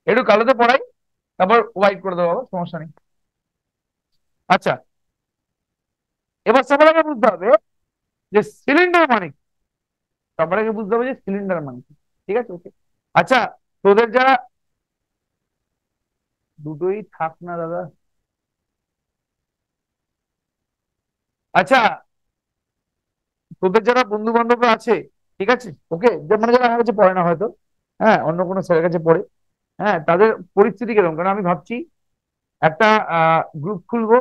একটু কালোতে পড়াই, তারপর হোয়াইট করে দেবো, বাবা সমস্যা নেই। আচ্ছা, এবার সবার আগে বুঝতে হবে যে সিলিন্ডার মানে কি। সবার আগে বুঝতে হবে যে সিলিন্ডার মানে কি। ঠিক আছে, ওকে। আচ্ছা, তোদের যারা, দুটোই থাক না দাদা। আচ্ছা, তোদের যারা বন্ধু বান্ধবরা আছে, ঠিক আছে, ওকে, মানে যারা আমার কাছে পড়ে না হয়তো, হ্যাঁ, অন্য কোনো স্যারের কাছে পড়ে, হ্যাঁ, তাদের পরিস্থিতি কিরকম? কারণ আমি ভাবছি একটা গ্রুপ খুলবো,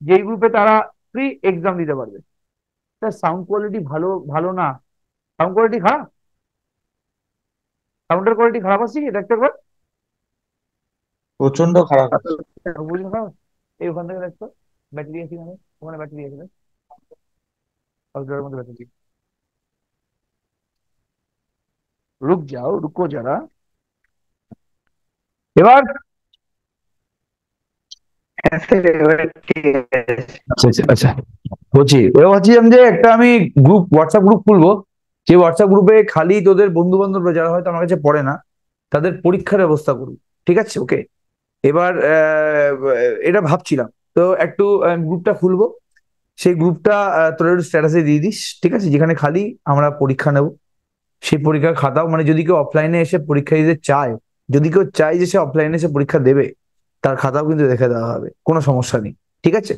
যেই গ্রুপে তারা ফ্রি এক্সাম দিতে পারবে। সাউন্ড কোয়ালিটি ভালো ভালো না, সাউন্ড কোয়ালিটি খারাপ, সাউন্ডের কোয়ালিটি খারাপ আছে কি দেখতে একবার। প্রচন্ড খারাপ। বুঝলি খারাপ? এই ওখান থেকে দেখতো, ব্যাটারি আছে এখানে, ওখানে ব্যাটারি আছে, মধ্যে ব্যাটারি। রুক যাও, রুকো যারা। এবার আচ্ছা আচ্ছা আচ্ছা, বলছি এবার ভাবছিলাম যে একটা আমি গ্রুপ, হোয়াটসঅ্যাপ গ্রুপ খুলবো, যে হোয়াটসঅ্যাপ গ্রুপে খালি তোদের বন্ধু বান্ধবরা যারা হয়তো আমার কাছে পড়ে না, তাদের পরীক্ষার ব্যবস্থা করবো। ঠিক আছে, ওকে। এবার এটা ভাবছিলাম, তো একটু গ্রুপটা খুলবো, সেই গ্রুপটা তোর একটু স্ট্যাটাসে দিয়ে দিস, ঠিক আছে, যেখানে খালি আমরা পরীক্ষা নেব। সেই পরীক্ষার খাতাও, মানে যদি কেউ অফলাইনে এসে পরীক্ষা দিতে চায়, যদি কেউ চায় যে সে অফলাইনে এসে পরীক্ষা দেবে, তার খাতাও কিন্তু দেখে দেওয়া হবে, কোনো সমস্যা নেই। ঠিক আছে,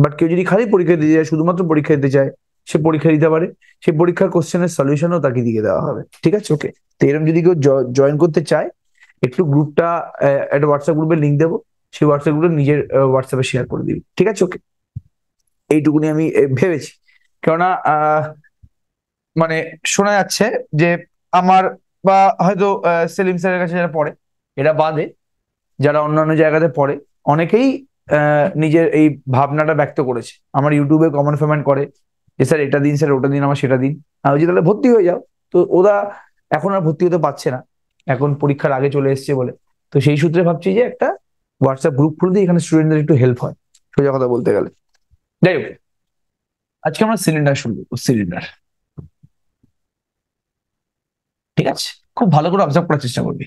বাট কেউ যদি খালি পরীক্ষা দিতে চায়, শুধুমাত্র পরীক্ষা দিতে চায়, সে পরীক্ষা দিতে পারে। সেই পরীক্ষার কোশ্চেনের সলিউশনও তাকে দিয়ে দেওয়া হবে। ঠিক আছে, ওকে। তো এরকম যদি কেউ জয়েন করতে চায়, একটু গ্রুপটা, একটা হোয়াটসঅ্যাপ গ্রুপে লিঙ্ক দেবো, সেই হোয়াটসঅ্যাপ গ্রুপে নিজের হোয়াটসঅ্যাপে শেয়ার করে দিবি। ঠিক আছে, ওকে। এইটুকুনি আমি ভেবেছি। কেননা মানে শোনা যাচ্ছে যে আমার, বা হয়তো সেলিম স্যারের কাছে যারা পড়ে, এরা বাদে যারা অন্যান্য জায়গাতে পড়ে, অনেকেই নিজের এই ভাবনাটা ব্যক্ত করেছে, আমার ইউটিউবে কমেন্ট ফমেন্ট করে যে স্যার এটা দিন, স্যার ওটা দিন, আমার সেটা দিন। আমি বলছি তাহলে ভর্তি হয়ে যাও। তো ওরা এখন আর ভর্তি হতে পারছে না, এখন পরীক্ষার আগে চলে এসছে বলে। তো সেই সূত্রে ভাবছি যে একটা হোয়াটসঅ্যাপ গ্রুপ খুলে দিই, এখানে স্টুডেন্টদের একটু হেল্প হয়, সোজা কথা বলতে গেলে। যাই হোক, আজকে আমরা সিলিন্ডার শুরু করবো, সিলিন্ডার। ঠিক আছে, খুব ভালো করে অবজার্ভ করার চেষ্টা করবি।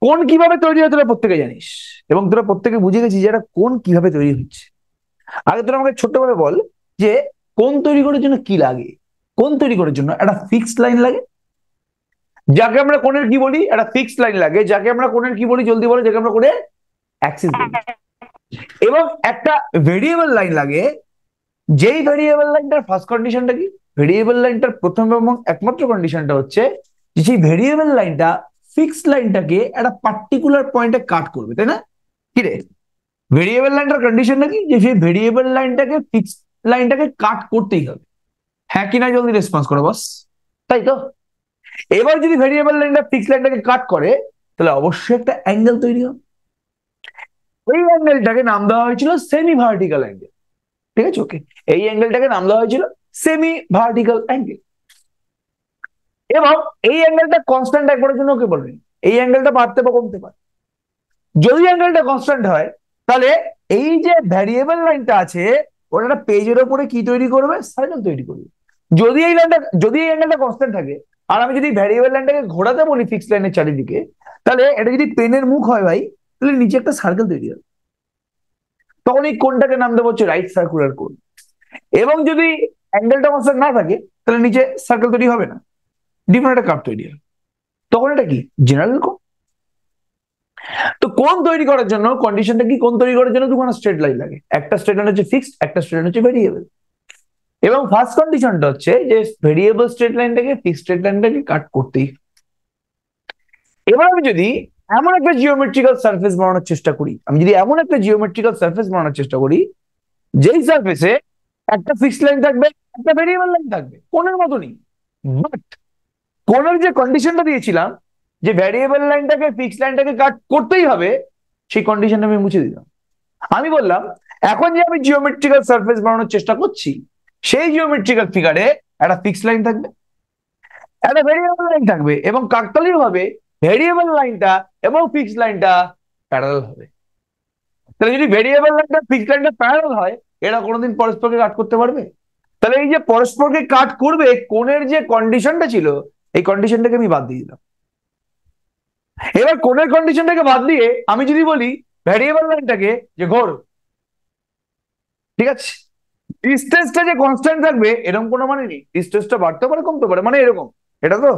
কোন কিভাবে তৈরি হয় তোরা প্রত্যেকে জানিস, এবং তোরা প্রত্যেকে বুঝে গেছিস যে এটা কোন কিভাবে তৈরি হচ্ছে। আগে তোরা আমাকে ছোট্ট করে বল যে কোন তৈরি করার জন্য কি লাগে। কোন তৈরি করার জন্য একটা ফিক্সড লাইন লাগে, যাকে আমরা কোণের কি বলি, একটা ফিক্সড লাইন লাগে, যাকে আমরা কোণের কি বলি জলদি বলো, যাকে আমরা কোণের অ্যাক্সিস বলি। এবং একটা ভেরিয়েবল লাইন লাগে, যেই ভেরিয়েবল লাইনটার ফার্স্ট কন্ডিশনটা কি, ভেরিয়েবল লাইনটার প্রথম এবং একমাত্র কন্ডিশনটা হচ্ছে যে সেই ভেরিয়েবল লাইনটা ফিক্সড লাইনটাকে একটা পার্টিকুলার পয়েন্টে কাট করবে, তাই না? কি রে, ভেরিয়েবল লাইনটার কন্ডিশনটা কি, যে সেই ভেরিয়েবল লাইনটাকে ফিক্সড লাইনটাকে কাট করতেই হবে। হ্যাঁ কি না জলদি রেসপন্স করো বস, তাই তো? এবার যদি ভেরিয়েবল লাইনটা ফিক্সড লাইনটাকে কাট করে, তাহলে অবশ্যই একটা অ্যাঙ্গেল তৈরি হবে। এই অ্যাঙ্গেলটাকে নাম দেওয়া হয়েছিল সেমি ভার্টিক্যাল অ্যাঙ্গেল। ঠিক আছে, ওকে। এই অ্যাঙ্গেলটাকে নাম দেওয়া হয়েছিল সেমি ভার্টিক্যাল অ্যাঙ্গেল। এবং এই অ্যাঙ্গেলটা কনস্ট্যান্ট একবারের জন্য ওকে বলবেন, এই অ্যাঙ্গেলটা বাড়তে বা কমতে পারে। যদি অ্যাঙ্গেলটা কনস্ট্যান্ট হয়, তাহলে এই যে ভ্যারিয়েবল লাইনটা আছে, ওটা একটা পেজের উপরে কি তৈরি করবে, সার্কেল তৈরি করবে। যদি এই লাইনটা, যদি এই অ্যাঙ্গেলটা কনস্ট্যান্ট থাকে, আর আমি যদি ভ্যারিয়েবল লাইনটাকে ঘোরাতে বলি ফিক্স লাইনের চারিদিকে, তাহলে এটা যদি পেনের মুখ হয় ভাই, তাহলে নিচে একটা সার্কেল তৈরি হবে। তখন এই কোণটাকে নাম দেবো হচ্ছে রাইট সার্কুলার কোণ। এবং যদি অ্যাঙ্গেলটা কনস্ট্যান্ট না থাকে, তাহলে নিচে সার্কেল তৈরি হবে না, ডিফারেন্ট একটা কার্ভ তৈরি হবে। তখন এটা কি, জেনারেল কোণ। তো কোণ তৈরি করার জন্য কন্ডিশনটা কি, কোণ তৈরি করার জন্য দুখানা স্ট্রেট লাইন লাগে, একটা স্ট্রেট লাইন হচ্ছে ফিক্সড, একটা স্ট্রেট লাইন হচ্ছে ভেরিয়েবল। এবং ফার্স্ট কন্ডিশনটা হচ্ছে যে ভেরিয়েবল স্ট্রেট লাইনটাকে ফিক্সড স্ট্রেট লাইনটাকে কাট করতেই। এবার আমি যদি এমন একটা জিওমেট্রিক্যাল সারফেস বানানোর চেষ্টা করি, আমি যদি এমন একটা জিওমেট্রিক্যাল সারফেস বানানোর চেষ্টা করি, যেই সারফেসে একটা ফিক্সড লাইন থাকবে, একটা ভেরিয়েবল লাইন থাকবে, কোণের মতনই। বাট কোণের যে কন্ডিশনটা দিয়েছিলাম, যে ভ্যারিয়েবল লাইনটাকে ফিক্সড লাইনটাকে কাট করতেই হবে, সেই কন্ডিশনটা আমি মুছে দিলাম। আমি বললাম এখন যে আমি জিওমেট্রিক্যাল সারফেস বানানোর চেষ্টা করছি, সেই জিওমেট্রিক্যাল ফিগারে একটা ফিক্সড লাইন থাকবে, একটা ভেরিয়েবল লাইন থাকবে, এবং কাকতালীয় ভাবে ভেরিয়েবল লাইনটা এবং ফিক্সড লাইনটা প্যারালাল হবে। তাহলে যদি ভেরিয়েবল লাইনটা ফিক্সড লাইনটা প্যারালাল হয়, এরা কোনোদিন পরস্পরকে কাট করতে পারবে? তাহলে এই যে পরস্পরকে কাট করবে, কোণের যে কন্ডিশনটা ছিল, এই কন্ডিশনটাকে আমি বাদ দিয়ে দিলাম। এবার কোণের কন্ডিশনটাকে বাদ দিয়ে আমি যদি বলি ভ্যারিয়েবল লাইনটাকে যে ঘোর, ঠিক আছে, ডিস্টেন্সটা যে কনস্ট্যান্ট থাকবে এরকম কোনো মানে নেই, ডিস্টেন্সটা বাড়তে পারে কমতে পারে, মানে এরকম, এটা তো,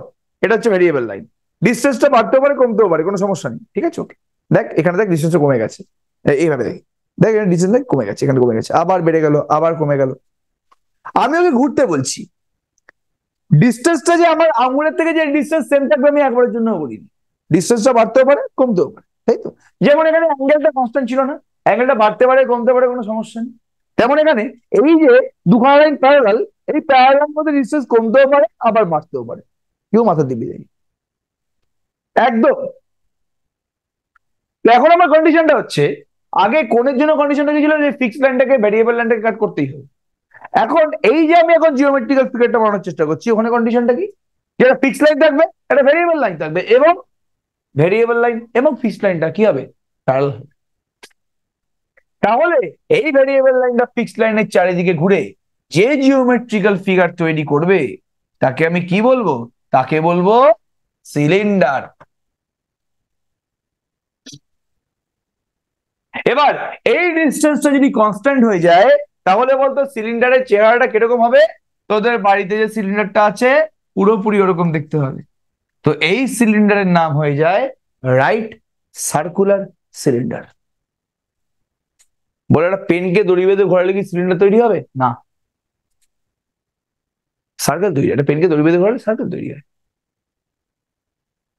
এটা হচ্ছে ভ্যারিয়েবল লাইন, ডিস্টেন্সটা বাড়তে পারে কমতেও পারে, কোনো সমস্যা নেই, ঠিক আছে। ওকে, দেখ এখানে দেখ ডিস্টেন্সটা কমে গেছে, এইভাবে দেখ, দেখ এখানে ডিস্টেন্স দেখ কমে গেছে, এখানে কমে গেছে, আবার বেড়ে গেল, আবার কমে গেল। আমি ওকে ঘুরতে বলছি, ডিস্টেন্সটা যে আমার আঙুলের থেকে যে ডিস্টেন্স সেম থাকবে আমি একবারের জন্য বলিনি, ডিস্টেন্সটা বাড়তেও পারে কমতেও পারে, তাই তো। যেমন এখানে অ্যাঙ্গেলটা কনস্ট্যান্ট ছিল না, অ্যাঙ্গেলটা বাড়তে পারে কমতে পারে, কোনো সমস্যা নেই। তেমন এখানে এই যে দুখানা লাইন প্যারালাল, এই প্যারালাল মধ্যে ডিস্টেন্স কমতেও পারে আবার বাড়তেও পারে, কেউ মাথা দিবি যায়নি একদম। তো এখন আমার কন্ডিশনটা হচ্ছে, আগে কোণের জন্য কন্ডিশনটা কি ছিল, যে ফিক্সড লাইনটাকে ভ্যারিয়েবল লাইনটাকে কাট করতেই হবে। এখন এই যে আমি এখন জিওমেট্রিক্যাল ফিগারটা বানানোর চেষ্টা করছি, ওখানে কন্ডিশনটা কি, যেটা ফিক্সড লাইন থাকবে একটা ভ্যারিয়েবল লাইন থাকবে, এবং ভ্যারিয়েবল লাইন এবং ফিক্সড লাইনটা কি হবে, প্যারালাল হবে। তাহলে এই ভ্যারিয়েবল লাইনটা ফিক্সড লাইনের চারিদিকে ঘুরে যে জিওমেট্রিক্যাল ফিগার তৈরি করবে তাকে আমি কি বলবো, তাকে বলবো সিলিন্ডার। এবার এই ডিস্টেন্সটা যদি কনস্ট্যান্ট হয়ে যায় তাহলে বলতো সিলিন্ডারের চেহারাটা কিরকম হবে, তোদের বাড়িতে যে সিলিন্ডারটা আছে পুরোপুরি ওরকম দেখতে হবে। তো এই সিলিন্ডারের নাম হয়ে যায় রাইট সার্কুলার সিলিন্ডার। বলে একটা পেনকে দড়ি বেঁধে ঘোরালে কি সিলিন্ডার তৈরি হবে না, সার্কেল তৈরি, একটা পেনকে দড়ি বেঁধে ঘোরালে সার্কেল তৈরি হয়।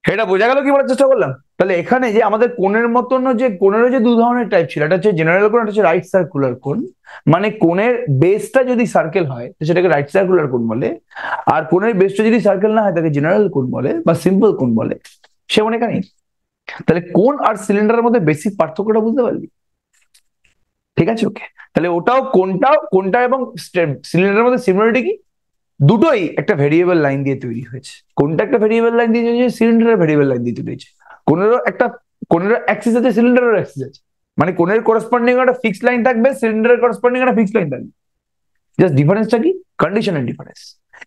এটা বোঝা গেল কি বলার চেষ্টা করলাম। তাহলে এখানে যে আমাদের কোণের মতন, যে কোণেরও যে দু ধরনের টাইপ ছিল, এটা হচ্ছে জেনারেল কোণ, এটা হচ্ছে রাইট সার্কুলার কোণ। মানে কোণের বেসটা যদি সার্কেল হয় তো সেটাকে রাইট সার্কুলার কোণ বলে, আর কোণের বেসটা যদি সার্কেল না হয় তাকে জেনারেল কোণ বলে বা সিম্পল কোণ বলে, সেমন এখানে। তাহলে কোণ আর সিলিন্ডারের মধ্যে বেসিক পার্থক্যটা বুঝতে পারলি, ঠিক আছে। ওকে, তাহলে ওটাও কোণটা এবং সিলিন্ডারের মধ্যে সিমিলারিটি কি, দুটোই একটা ভেরিয়েবল লাইন দিয়ে তৈরি হয়েছে। কোনটা একটা ভেরিয়েবল লাইন দিয়ে তৈরি হয়েছে, সিলিন্ডারের ভেরিয়েবল লাইন দিয়ে তৈরি হয়েছে। কোনেরও একটা, কোনেরও অ্যাক্সিস আছে, সিলিন্ডারের অ্যাক্সিস আছে, মানে কোনের করেসপন্ডিং একটা ফিক্সড লাইন থাকবে, সিলিন্ডারের করেসপন্ডিং একটা ফিক্সড লাইন থাকবে। জাস্ট ডিফারেন্সটা কি, কন্ডিশনাল ডিফারেন্স।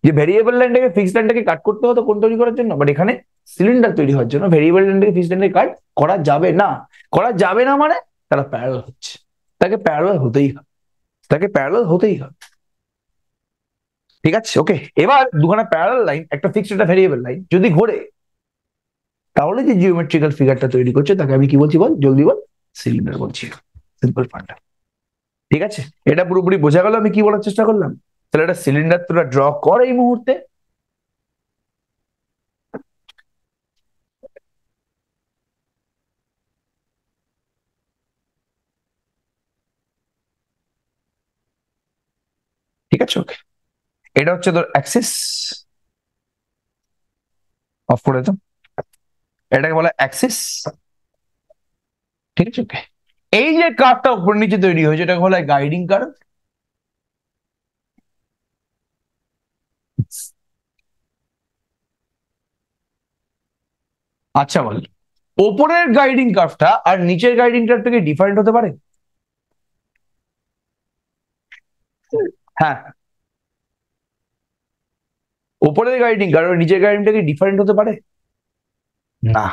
যে ভেরিয়েবল লাইনটাকে ফিক্সড লাইনটাকে কাট করতে হতো কোন তৈরি করার জন্য, বাট এখানে সিলিন্ডার তৈরি হওয়ার জন্য ভেরিয়েবল লাইনটাকে ফিক্সড লাইনটাকে কাট করা যাবে না। করা যাবে না মানে তারা প্যারালাল হচ্ছে, তাকে প্যারালাল হতেই হবে, তাকে প্যারালাল হতেই হবে, ঠিক আছে। ওকে, এবার দুখানা প্যারালাল লাইন, একটা ফিক্সড একটা ভেরিয়েবল লাইন যদি ঘোরে, তাহলে যে জিওমেট্রিক্যাল ফিগারটা তৈরি করছে তাকে আমি কি বলছি বল, জলদি বল, সিলিন্ডার বলছি। সিম্পল ফান্ডা, ঠিক আছে। এটা পুরোপুরি বোঝা গেল আমি কি বলার চেষ্টা করলাম। তাহলে একটা সিলিন্ডার তোরা ড্র কর এই মুহূর্তে। ঠিক আছে, ওকে, এটা হচ্ছে তোর অ্যাক্সিস, অফ করে দাও, এটাকে বলে অ্যাক্সিস, ঠিক আছে। ওকে, এই যে কার্ভটা উপর নিচে তৈরি হয়েছে এটাকে বলে গাইডিং কার্ভ। আচ্ছা বল, ওপরের গাইডিং কার্ভটা আর নিচের গাইডিং কার্ভটা কি ডিফারেন্ট হতে পারে? হ্যাঁ, ওপরের গাইডিং কার্ভ আর নিচের গাইডিংটা কি ডিফারেন্ট হতে পারে? না,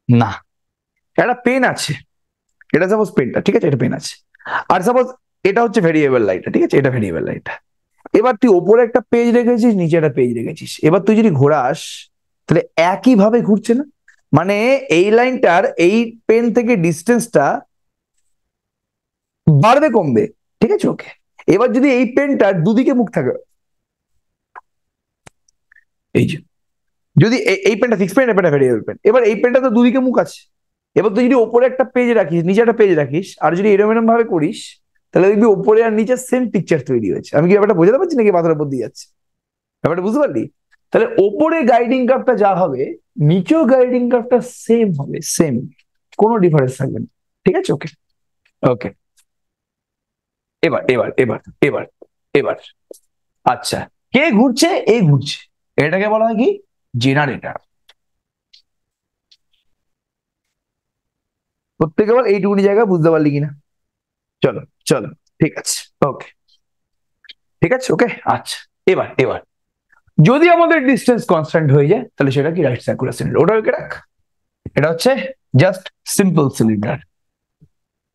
না। একটা পেন আছে, এটা সাপোজ পেনটা, ঠিক আছে, এটা পেন আছে, আর সাপোজ এটা হচ্ছে ভেরিয়েবল লাইনটা, ঠিক আছে, এটা ভেরিয়েবল লাইনটা। এবার তুই ওপরে একটা পেজ রেখেছিস, নিচে একটা পেজ রেখেছিস, এবার তুই যদি ঘোরাস তাহলে একই ভাবে ঘুরছে না, মানে এই লাইনটার এই পেন থেকে ডিস্টেন্সটা বাড়বে কমবে, ঠিক আছে। ওকে, এবার যদি এই পেনটার দুদিকে মুখ থাকে, এই যে যদি এই পেনটা ফিক্স পেন, এটা ভেরিয়েবল পেন, এবার এই পেনটা তো দুদিকে মুখ আছে, এবার তুই যদি ওপরে একটা পেজ রাখিস নিচে একটা পেজ রাখিস আর যদি এরম এরম ভাবে করিস তাহলে দেখবি ওপরে আর নিচে সেম পিকচার তৈরি হয়েছে। আমি কি ব্যাপারটা বোঝাতে পারছি নাকি মাথার উপর দিয়ে যাচ্ছে, ব্যাপারটা বুঝতে পারলি? তাহলে ওপরে গাইডিং কার্ভটা যা হবে নিচেও গাইডিং কার্ভটা সেম হবে, সেম, কোনো ডিফারেন্স থাকবে না, ঠিক আছে। ওকে, ওকে, এবার এবার এবার এবার এবার আচ্ছা, কে ঘুরছে, এই ঘুরছে, এটাকে বলা হয় কি, জেনারেটর। প্রত্যেকে বল এইটুকুনি জায়গা বুঝতে পারলি কিনা। চলো চলো, ঠিক আছে, ওকে, ঠিক আছে। ওকে, আচ্ছা, এবার এবার যদি আমাদের ডিস্টেন্স কনস্ট্যান্ট হয়ে যায় তাহলে সেটা কি রাইট সার্কুলার সিলিন্ডার, ওটা ওকে রাখ। এটা হচ্ছে জাস্ট সিম্পল সিলিন্ডার।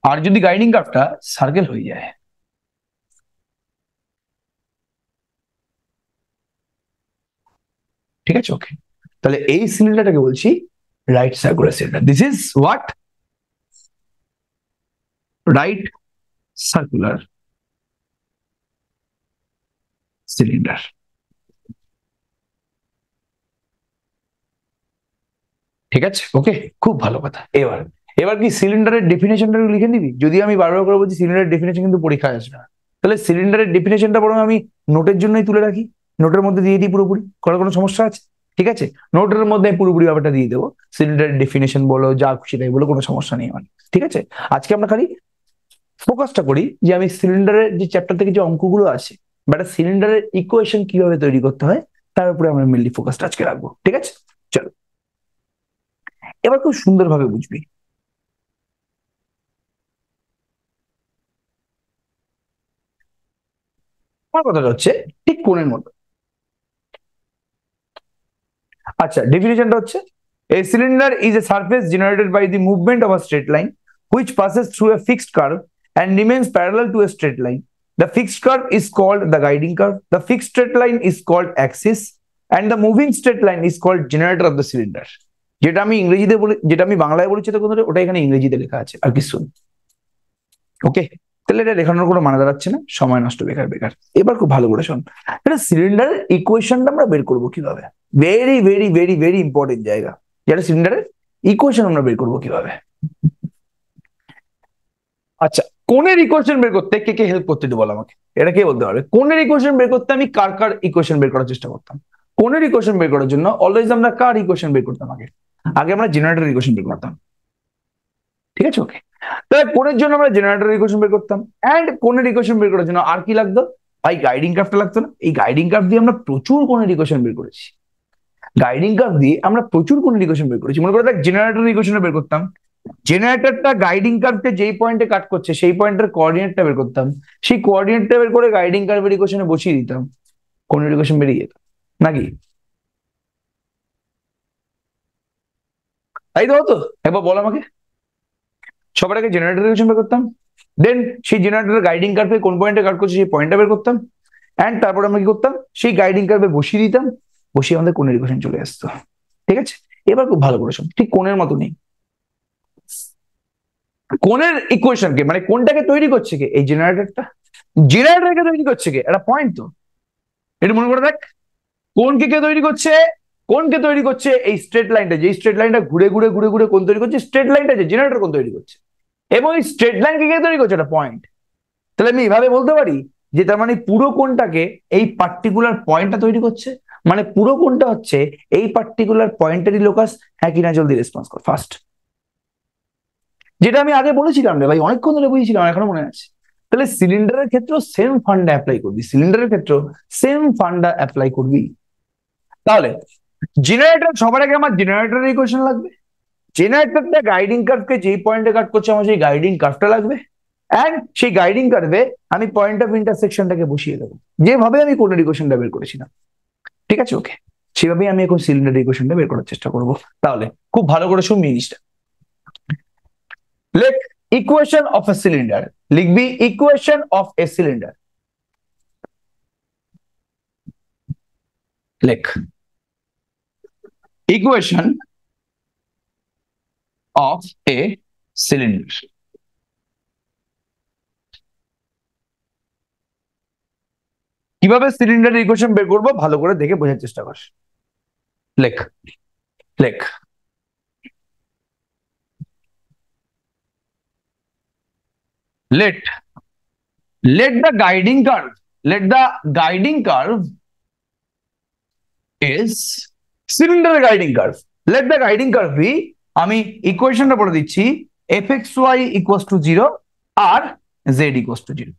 আর যদি গাইডিং কার্ভটা সার্কেল হয়ে যায়, ঠিক আছে ওকে, তাহলে এই সিলিন্ডারটাকে বলছি right circular cylinder. This is what, right circular cylinder. ঠিক আছে ওকে, খুব ভালো কথা। এবার এবার কি সিলিন্ডারের ডেফিনেশনটা লিখে নিবি? যদি আমি বারবার করে বলছি সিলিন্ডারের ডেফিনেশন কিন্তু পরীক্ষায় আসবে না, তাহলে সিলিন্ডারের ডেফিনেশনটা বরং আমি নোটের জন্যই তুলে রাখি, নোটের মধ্যে দিয়ে দিই পুরোপুরি। করার কোনো সমস্যা আছে? ঠিক আছে, নোটের মধ্যে আমি পুরোপুরি ব্যাপারটা দিয়ে দেবো, সিলিন্ডারের ডেফিনেশন বলো যা খুশি তাই বলো, কোনো সমস্যা নেই আমার। ঠিক আছে, আজকে আমরা খালি ফোকাসটা করি যে আমি সিলিন্ডারের যে চ্যাপ্টার থেকে যে অঙ্কগুলো আছে বা একটা সিলিন্ডারের ইকুয়েশন কিভাবে তৈরি করতে হয় তার উপরে আমরা মেনলি ফোকাসটা আজকে রাখবো। ঠিক আছে, চলো এবার খুব সুন্দরভাবে বুঝবি। আমার কথাটা হচ্ছে ঠিক কোণের মতো। আচ্ছা, ডেফিনেশনটা হচ্ছে a cylinder is a surface generated by the movement of a straight line which passes through a fixed curve and remains parallel to a straight line. The fixed curve is called the guiding curve, the fixed straight line is called axis, and the moving straight line is called generator of the cylinder. যেটা আমি ইংরেজিতে বলি, যেটা আমি বাংলায় বলেছি তো কোথাও, ওটা এখানে ইংরেজিতে লেখা আছে আর কিছু। ওকে, তাহলে এটা লেখানোর কোনো মানে দাঁড়াচ্ছে না, সময় নষ্ট বেকার বেকার। এবার খুব ভালো করে শোন, এটা সিলিন্ডারের ইকুয়েশনটা আমরা বের করবো কিভাবে, very very very very important জায়গা, যেটা সিলিন্ডারের ইকুয়েশন আমরা বের করবো কিভাবে। আচ্ছা, কোণের ইকুয়েশন বের করতে কে কে হেল্প করতে একটু বল আমাকে, এটা কে বলতে পারবে? কোণের ইকুয়েশন বের করতে আমি কার কার ইকুয়েশন বের করার চেষ্টা করতাম? কোণের ইকুয়েশন বের করার জন্য অলওয়েজ আমরা কার ইকুয়েশন বের করতাম? আগে আগে আমরা জেনারেটর ইকুয়েশন বের করতাম। ঠিক আছে ওকে, তাহলে কোণের জন্য আমরা জেনারেটর ইকুয়েশন বের করতাম, এন্ড কোণের ইকুয়েশন বের করার জন্য আর কি লাগতো ভাই? গাইডিং কার্ভটা লাগতো না? এই গাইডিং কার্ভ দিয়ে আমরা প্রচুর কোণের ইকুয়েশন বের করেছি, গাইডিং কার্ভ দিয়ে আমরা প্রচুর কোণের ইকুয়েশন বের করেছি। মনে করে দেখ, জেনারেটর ইকুয়েশন বের করতাম, জেনারেটরটা গাইডিং কার্ভকে যেই পয়েন্টে কাট করছে সেই পয়েন্টের কোঅর্ডিনেটটা বের করতাম, সেই কোঅর্ডিনেটটা বের করে গাইডিং কার্ভের ইকুয়েশনে বসিয়ে দিতাম, কোণের ইকুয়েশন বেরিয়ে যেত নাকি? তাই তো হতো? একবার বল আমাকে। সবার আগে জেনারেটর ইকুয়েশন বের করতাম, দেন সেই জেনারেটরের গাইডিং কার্ভে কোন পয়েন্টে কাট করছে সেই পয়েন্টটা বের করতাম, এন্ড তারপর আমরা কি করতাম, সেই গাইডিং কার্ভে বসিয়ে দিতাম, বসিয়ে আমাদের কোণের ইকুয়েশন চলে আসতো। ঠিক আছে, এবার খুব ভালো করে শোন, ঠিক কোণের মতো নেই, কোণের ইকুয়েশনকে মানে কোনটাকে তৈরি করছে কে? এই জেনারেটরটা। জেনারেটরকে তৈরি করছে কে? একটা পয়েন্ট তো, এটা মনে করে দেখ। কোনকে কে তৈরি করছে? কোনকে তৈরি করছে? এই স্ট্রেট লাইনটা, যে স্ট্রেট লাইনটা ঘুরে ঘুরে ঘুরে ঘুরে কোন তৈরি করছে? স্ট্রেট লাইনটা যে জেনারেটর কোন তৈরি করছে, এবং এই স্ট্রেট লাইনকে কে তৈরি করছে? একটা পয়েন্ট। তাহলে আমি এভাবে বলতে পারি যে তার মানে পুরো কোণটাকে এই পার্টিকুলার পয়েন্টটা তৈরি করছে, মানে পুরো কোণটা হচ্ছে এই পার্টিকুলার পয়েন্টেরই লোকাস। হ্যাঁ কিনা জলদি রেসপন্স কর ফার্স্ট। যেটা আমি আগে বলেছিলাম রে ভাই, অনেকক্ষণ ধরে বুঝেছিলাম, এখনো মনে আছে। তাহলে সিলিন্ডারের ক্ষেত্রেও সেম ফান্ডা অ্যাপ্লাই করবি, সিলিন্ডারের ক্ষেত্রেও সেম ফান্ডা অ্যাপ্লাই করবি। তাহলে জেনারেটর, সবার আগে আমার জেনারেটরের ইকুয়েশন লাগবে, জেনারেটরটা গাইডিং কার্ভকে যেই পয়েন্টে কাট করছে আমার সেই গাইডিং কার্ভটা লাগবে, এন্ড সেই গাইডিং কার্ভে আমি পয়েন্ট অফ ইন্টারসেকশনটাকে বসিয়ে দেবো, যেভাবে আমি কোণের ইকুয়েশনটা বের করেছিলাম। ঠিক আছে ওকে, সেভাবেই আমি এখন সিলিন্ডারের ইকুয়েশনটা বের করার চেষ্টা করব। তাহলে খুব ভালো করে শুনবি জিনিসটা। লেখ ইকুয়েশন অফ এ সিলিন্ডার, লিখবি ইকুয়েশন অফ এ সিলিন্ডার। লেখ ইকুয়েশন অফ এ সিলিন্ডার। কিভাবে সিলিন্ডারের ইকুয়েশন বের করবো ভালো করে দেখে বোঝার চেষ্টা কর। লেখ লেখ let let the guiding curve, let the guiding curve is cylinder guiding curve, let the guiding curve be, আমি ইকুয়েশনটা বলে দিচ্ছি, fxy equals to 0 আর z equals to 0।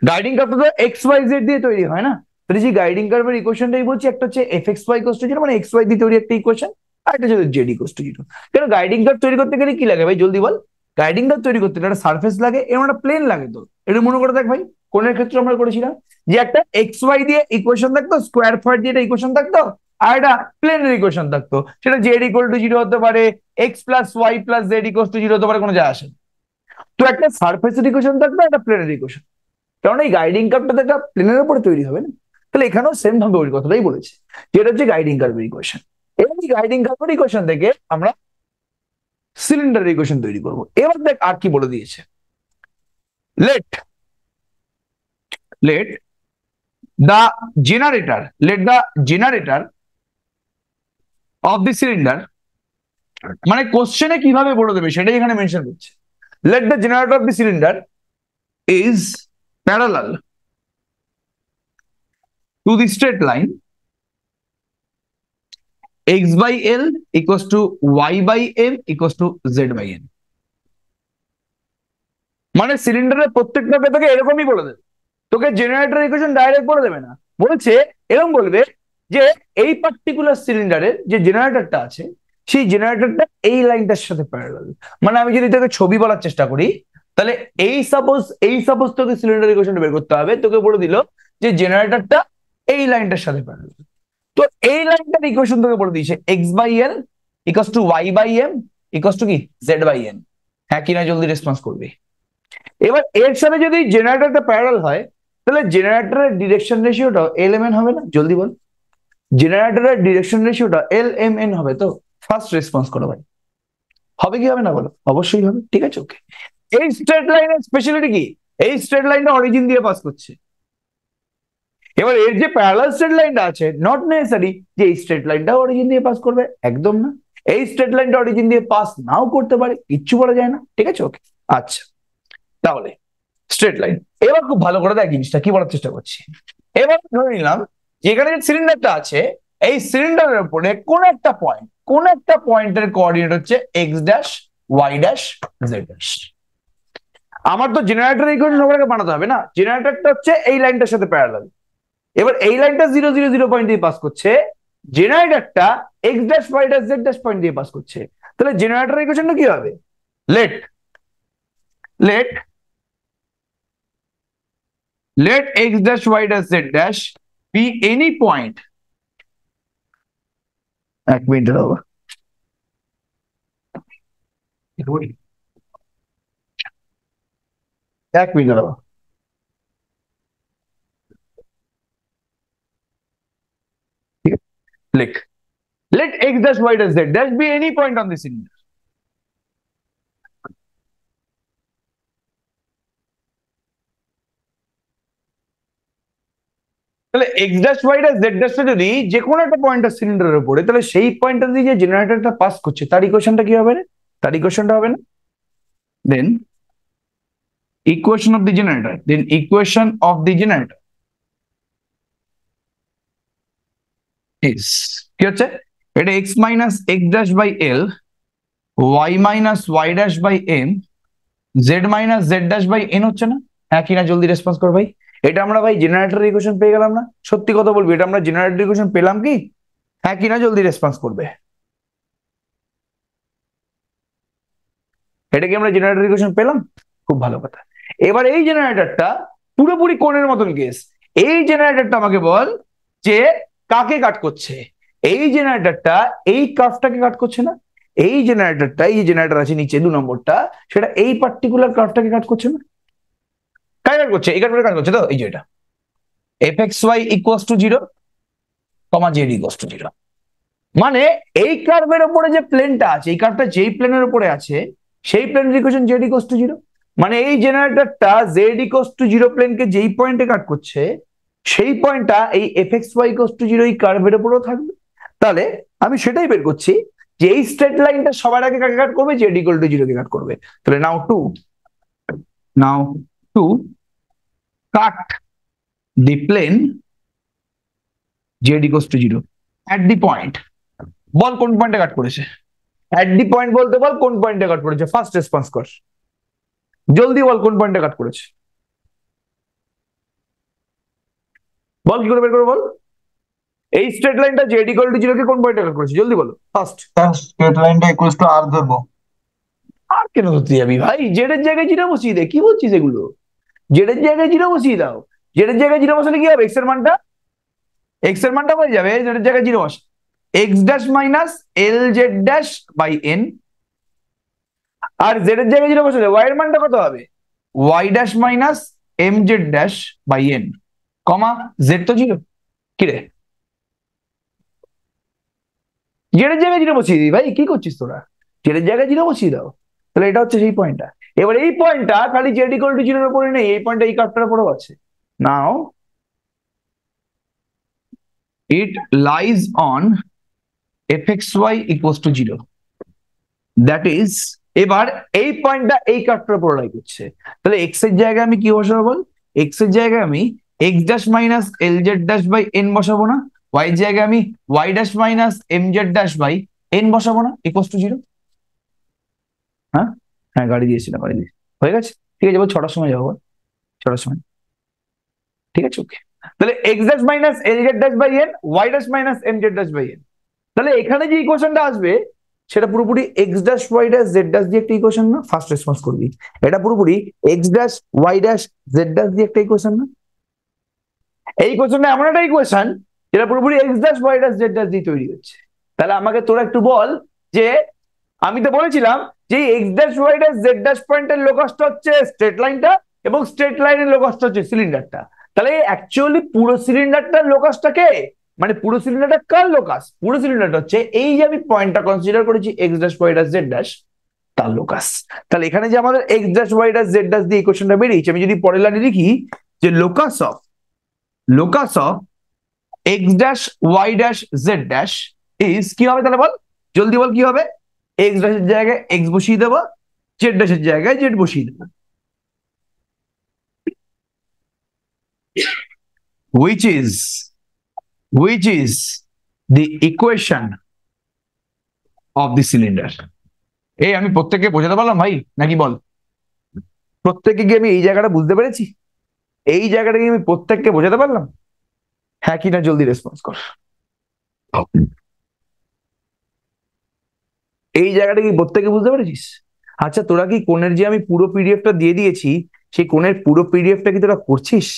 Guiding curve তো xyz দিয়ে তৈরি হয় না, তাহলে যে গাইডিং কার্ভের ইকুয়েশনটাই বলছি, একটা হচ্ছে fxy equals to 0 মানে xy দিয়ে তৈরি একটা ইকুয়েশন, আর একটা হচ্ছে z equals to 0। কেন গাইডিং কার্ভ তৈরি করতে গেলে কি লাগে ভাই জলদি বল? গাইডিং কার্ভ তৈরি করতে একটা সারফেস লাগে এবং একটা প্লেন লাগে। তো এটা মনে করে দেখ ভাই, কোণের ক্ষেত্রে আমরা করেছিলাম যে একটা এক্স ওয়াই দিয়ে ইকুয়েশন থাকতো, স্কোয়ার ফয়েড দিয়ে একটা ইকুয়েশন থাকতো, আর একটা প্লেনের ইকুয়েশন থাকতো, সেটা জেড ইকুয়াল টু 0 হতে পারে, x plus y plus z equal to 0 হতে পারে, কোনো যায় আসে না। তো একটা সারফেসের ইকুয়েশন থাকতো, একটা প্লেনের ইকুয়েশন, কারণ এই গাইডিং কার্ভটা তো একটা প্লেনের উপরে তৈরি হবে না। তাহলে এখানেও সেম ভাবে ওই কথাটাই বলেছে, যেটা হচ্ছে গাইডিং কার্ভের ইকুয়েশন। এই গাইডিং কার্ভের ইকুয়েশন থেকে আমরা সিলিন্ডার ইকুয়েশন তৈরি করব। এবার দেখ আর কি বলে দিয়েছে, let let the let the generator of the cylinder, মানে কোশ্চেনে কিভাবে বলে দেবে সেটাই এখানে মেনশন করছে। let the generator of the cylinder is parallel to the straight line x by l equals to y by m equals to z by n। মানে সিলিন্ডারের প্রত্যেকটা তোকে এরকমই বলে দেবে, তোকে জেনারেটর ইকুয়েশন ডাইরেক্ট বলে দেবে না, বলছে এরকম বলবে যে এই পার্টিকুলার সিলিন্ডারের যে জেনারেটরটা আছে সেই জেনারেটরটা এই লাইনটার সাথে প্যারালাল। মানে আমি যদি তোকে ছবি বলার চেষ্টা করি, তাহলে এই সাপোজ তোকে সিলিন্ডার ইকুয়েশন বের করতে হবে, তোকে বলে দিল যে জেনারেটরটা এই লাইনটার সাথে প্যারালাল। তো এই লাইনটার ইকুয়েশন তোকে বলে দিয়েছে x by l equals to y by m equals to কি জেড বাই এন। হ্যাঁ কিনা জলদি রেসপন্স করবি। এবার এর সাথে যদি জেনারেটরটা প্যারালাল হয়, তাহলে জেনারেটরের ডিরেকশন রেশিওটা এল এম এন হবে না? জলদি বল, জেনারেটরের ডিরেকশন রেশিওটা এল এম এন হবে তো? ফার্স্ট রেসপন্স করো ভাই, হবে কি হবে না বলো? অবশ্যই হবে, ঠিক আছে ওকে। এই স্ট্রেট লাইনের স্পেশালিটি কি? এই স্ট্রেট লাইনটা অরিজিন দিয়ে পাস করছে। এবার এর যে প্যারালাল স্ট্রেট লাইনটা আছে, নট নেসেসারি যে এই স্ট্রেট লাইনটা অরিজিন দিয়ে পাস করবে, একদম না। এই স্ট্রেট লাইনটা অরিজিন দিয়ে পাস নাও করতে পারে, কিচ্ছু বলা যায় না, ঠিক আছে ওকে। আচ্ছা তাহলে স্ট্রেট লাইন, এবার খুব ভালো করে দেখ জিনিসটা কি বলার চেষ্টা করছি। এবার ধরে নিলাম যেখানে যে সিলিন্ডারটা আছে, এই সিলিন্ডারের উপরে কোন একটা পয়েন্টের কোঅর্ডিনেট হচ্ছে x dash Y dash Z dash. আমার তো জেনারেটর ইকুয়েশন ওটাকে বানাতে হবে না, জেনারেটরটা হচ্ছে এই লাইনটার সাথে প্যারালাল। এবার এই লাইনটা 0 0 0 পয়েন্ট দিয়ে পাস করছে, জেনারেটরটা X dash Y dash Z dash point দিয়ে পাস করছে। তাহলে জেনারেটর ইকুয়েশনটা কি হবে? Let let let x dash y dash z dash be any point, এক মিনিট দাঁড়াও, এক মিনিট দাঁড়াও, ঠিক আছে লিখ let x dash y dash z dash be any point on the cylinder। তাহলে x dash Y dash Z ড্যাশটা যদি যে কোনো একটা পয়েন্ট সিলিন্ডারের উপরে, তাহলে সেই পয়েন্টটা দিয়ে যে জেনারেটরটা পাস করছে তার ইকুয়েশনটা কি হবে? তার ইকুয়েশনটা হবে না then equation of the generator, is কি হচ্ছে? এটা X minus x dash by L Y minus Y dash by M Z minus Z dash by N হচ্ছে না? হ্যাঁ কিনা জলদি রেসপন্স কর ভাই। এটা আমরা ভাই জেনারেটর ইকুয়েশন পেয়ে গেলাম না? সত্যি কথা বলবি, এটা আমরা জেনারেটর ইকুয়েশন পেলাম কি? হ্যাঁ কিনা জলদি রেসপন্স করবে। এটা কি আমরা জেনারেটর ইকুয়েশন পেলাম? খুব ভালো কথা। এবার এই জেনারেটরটা পুরোপুরি কোণের মতন কেস, এই জেনারেটরটা আমাকে বল যে কাকে কাট করছে? এই জেনারেটরটা এই কার্ভটাকে কাট করছে না? এই জেনারেটরটা, এই জেনারেটর আছে নিচে 2 নম্বরটা, সেটা এই পার্টিকুলার কার্ভটাকে কাট করছে না? কাকে কাট করছে? এই কার্ভটাকে কাট করছে তো, এই যে এটা f x y equals to 0 comma z equals to 0। মানে এই কার্ভের উপরে যে প্লেনটা আছে, এই কার্ভটা যেই প্লেনের উপরে আছে সেই প্লেনের ইকুয়েশন জেড ইকুয়ালস টু 0। মানে এই জেনারেটরটা জেড ইকুয়ালস টু 0 প্লেনকে যেই পয়েন্টে কাট করছে সেই পয়েন্টটা এই f x y equals to 0 এই কার্ভের উপরেও থাকবে। তাহলে আমি সেটাই বের করছি যে এই স্ট্রেট লাইনটা সবার আগে কাকে কাট করবে? জেড ইকুয়াল টু 0 কে কাট করবে। তাহলে now to cut the plane Z equals to 0 at the point. বল কোন পয়েন্টে কাট করেছে? অ্যাট দি পয়েন্ট বলতে বল কোন পয়েন্টে কাট করেছে, ফার্স্ট রেসপন্স কর, জলদি বল কোন পয়েন্টে কাট করেছে, বল কি করে বের করে বল। এই স্ট্রেট লাইনটা জেড ইকুয়াল টু 0 কে কোন পয়েন্টে কাট করেছে, জলদি বলো ফার্স্ট। স্ট্রেট লাইনটা ইকুয়ালস টু আর ধরবো। আর কেন ধরতে যাবি ভাই? জেড এর জায়গায় 0 বসিয়ে দে, কি বলছিস এগুলো? জেড এর জায়গায় 0 বসিয়ে দাও, জেড এর জায়গায় জিরো বসালে কি হবে, এক্স এর মানটা হয়ে যাবে জেড এর জায়গায় জিরো বসা x dash minus l z dash by n, আর জেড এর জায়গায় জিরো বসালে ওয়াই এর মানটা কত হবে, y dash minus m z dash by n, comma z তো জিরো। কি রে, জেড এর জায়গায় জিরো বসিয়ে দিই ভাই, কি করছিস তোরা, জেড এর জায়গায় জিরো বসিয়ে দাও। তাহলে এটা হচ্ছে সেই পয়েন্টটা। এবার এই পয়েন্টটা খালি জেড ইকুয়াল টু জিরোর উপরে নেই, এই পয়েন্টটা এই কার্ভটার উপরেও আছে। নাও it lies on fxy equals to 0, that is এবার এই পয়েন্টটা এই কার্ভটার উপর লাই করছে। তাহলে এক্স এর জায়গায় আমি কি বসাবো বল, এক্স এর জায়গায় আমি x dash minus l z dash by n বসাবো না, ওয়াই এর জায়গায় আমি y dash minus m z dash by n বসাবো না, ইকুয়ালস টু 0। হ্যাঁ হ্যাঁ গাড়ি দিয়েছিলাম, গাড়ি দিয়েছি, হয়ে গেছে। ঠিক আছে, বল 6টার সময় যাবো, 6টার সময়। ঠিক আছে, ওকে। তাহলে x dash minus l z dash by n, y dash minus m z dash by n. তাহলে এখানে যে ইকুয়েশনটা আসবে সেটা পুরোপুরি x dash Y dash Z dash দিয়ে একটা ইকুয়েশন না, ফার্স্ট রেসপন্স করবি। এটা পুরোপুরি x dash Y dash Z dash দিয়ে একটা ইকুয়েশন না। এই ইকুয়েশনটা এমন একটা ইকুয়েশন যেটা পুরোপুরি x dash Y dash Z dash দিয়ে তৈরি হচ্ছে। তাহলে আমাকে তোরা একটু বল যে, আমি তো বলেছিলাম যে x dash Y dash Z dash পয়েন্টের লোকাসটা হচ্ছে স্ট্রেট লাইনটা, এবং স্ট্রেট লাইনের লোকাসটা হচ্ছে সিলিন্ডারটা। তাহলে অ্যাকচুয়ালি পুরো সিলিন্ডারটার লোকাসটাকে, মানে পুরো সিলিন্ডারটা কার লোকাস, পুরো সিলিন্ডারটা হচ্ছে এই যে আমি পয়েন্টটা কনসিডার করেছি x dash Y dash Z dash, তার লোকাস। তাহলে এখানে যে আমাদের x dash Y dash Z dash দিয়ে ইকুয়েশনটা বেরিয়েছে, আমি যদি পরের লাইনে লিখি যে locus of x dash Y dash Z dash is, কি হবে তাহলে বল, জলদি বল কি হবে, এক্স ড্যাশের জায়গায় এক্স বসিয়ে দেবো, জেড ড্যাশের জায়গায় জেড বসিয়ে দেবো, which is the equation of the cylinder. এই আমি প্রত্যেককে বোঝাতে পারলাম ভাই নাকি বল, প্রত্যেককে কি আমি এই জায়গাটা বুঝতে পেরেছি, এই জায়গাটা কি আমি প্রত্যেককে বোঝাতে পারলাম, হ্যাঁ কি না জলদি রেসপন্স কর। এই জায়গাটা কি প্রত্যেকে বুঝতে পেরেছিস? আচ্ছা তোরা কি কোণের যে আমি পুরো পিডিএফটা দিয়ে দিয়েছি, সেই কোণের পুরো পিডিএফটা কি তোরা করছিস?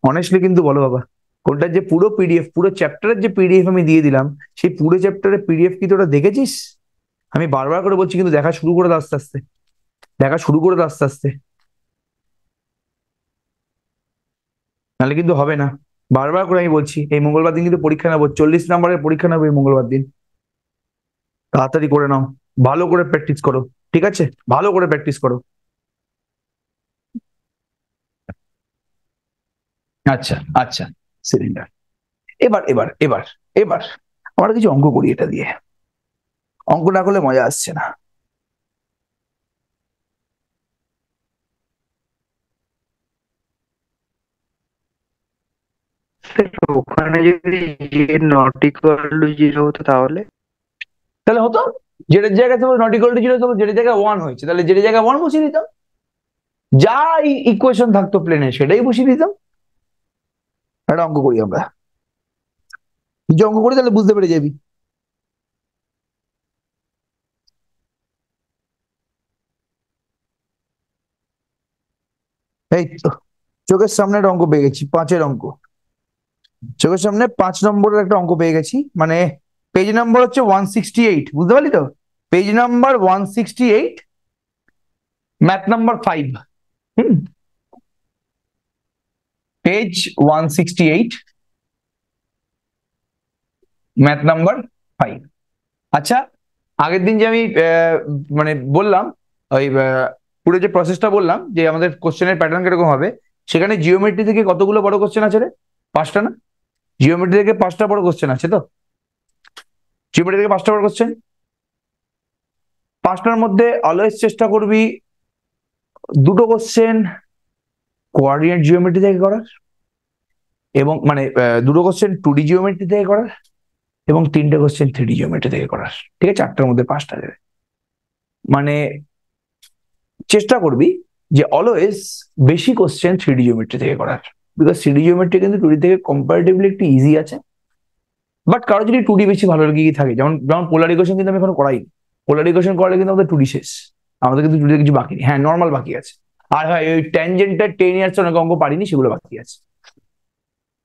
অনেস্টলি কিন্তু বলো বাবা, কোনটার যে পুরো পিডিএফ, পুরো চ্যাপ্টারের যে পিডিএফ আমি দিয়ে দিলাম, সেই পুরো চ্যাপ্টারের পিডিএফ কি তোরা দেখেছিস? আমি বারবার করে বলছি কিন্তু দেখা শুরু করে দাও আস্তে আস্তে, দেখা শুরু করে দাও আস্তে আস্তে, নাহলে কিন্তু হবে না। বারবার করে আমি বলছি এই মঙ্গলবার দিন কিন্তু পরীক্ষা নেবো, 40 নম্বরের পরীক্ষা নেবো এই মঙ্গলবার দিন, তাড়াতাড়ি করে নাও, ভালো করে প্র্যাকটিস করো, ঠিক আছে, ভালো করে প্র্যাকটিস করো। আচ্ছা আচ্ছা, সিলিন্ডার, এবার এবার এবার এবার আমরা কিছু অঙ্ক করি এটা দিয়ে, অঙ্ক না করলে মজা আসছে না। ওখানে যদি জেড নট ইকুয়াল টু 0 হতো তাহলে তাহলে হতো জেডের জায়গায় তো নট ইকুয়াল টু 0, তো জেডের জায়গায় 1 হয়েছে, তাহলে জেডের জায়গায় 1 বসিয়ে দিতাম, যা ইকুয়েশন থাকতো প্লেনে সেটাই বসিয়ে দিতাম। একটা অঙ্ক করি আমরা, যে অঙ্ক করি তাহলে বুঝতে পেরে যাবি। এই তো চোখের সামনে একটা অঙ্ক পেয়ে গেছি, 5-এর অঙ্ক, চোখের সামনে 5 নম্বরের একটা অঙ্ক পেয়ে গেছি, মানে পেজ নাম্বার হচ্ছে 168, বুঝতে পারলি তো, page number 168, math number 5। Page 168, math number 5। আচ্ছা আগের দিন যে আমি মানে বললাম ওই পুরো যে প্রসেসটা বললাম যে আমাদের কোশ্চেনের প্যাটার্ন কিরকম হবে, সেখানে জিওমেট্রি থেকে কতগুলো বড় কোশ্চেন আছে রে? 5টা না? জিওমেট্রি থেকে 5টা বড় কোশ্চেন আছে তো, জিওমেট্রি থেকে 5টা বড় কোশ্চেন, 5টার মধ্যে অলওয়েজ চেষ্টা করবি 2টো কোশ্চেন কোঅর্ডিনেট জিওমেট্রি থেকে করার, এবং মানে 2টো কোশ্চেন 2D জিওমেট্রি থেকে করার, এবং 3টে কোশ্চেন 3D জিওমেট্রি থেকে করার, ঠিক আছে, 8টার মধ্যে 5টা দেবে। মানে চেষ্টা করবি যে অলওয়েজ বেশি কোশ্চেন 3D জিওমেট্রি থেকে করার, বিকজ 3D জিওমেট্রি কিন্তু 2D থেকে কম্পারেটিভলি একটু ইজি আছে। বাট কারো যদি 2D বেশি ভালো লেগে থাকে, যেমন যেমন পোলার ইকুয়েশন কিন্তু আমি এখনো করাইনি, পোলার ইকুয়েশন করলে কিন্তু আমাদের 2D শেষ, আমাদের কিন্তু 2D কিছু বাকি নেই, হ্যাঁ নর্মাল বাকি আছে, আর হয় ওই ট্যানজেন্টের 10 ইয়ার্স অনেক অঙ্ক পারিনি, সেগুলো বাকি আছে।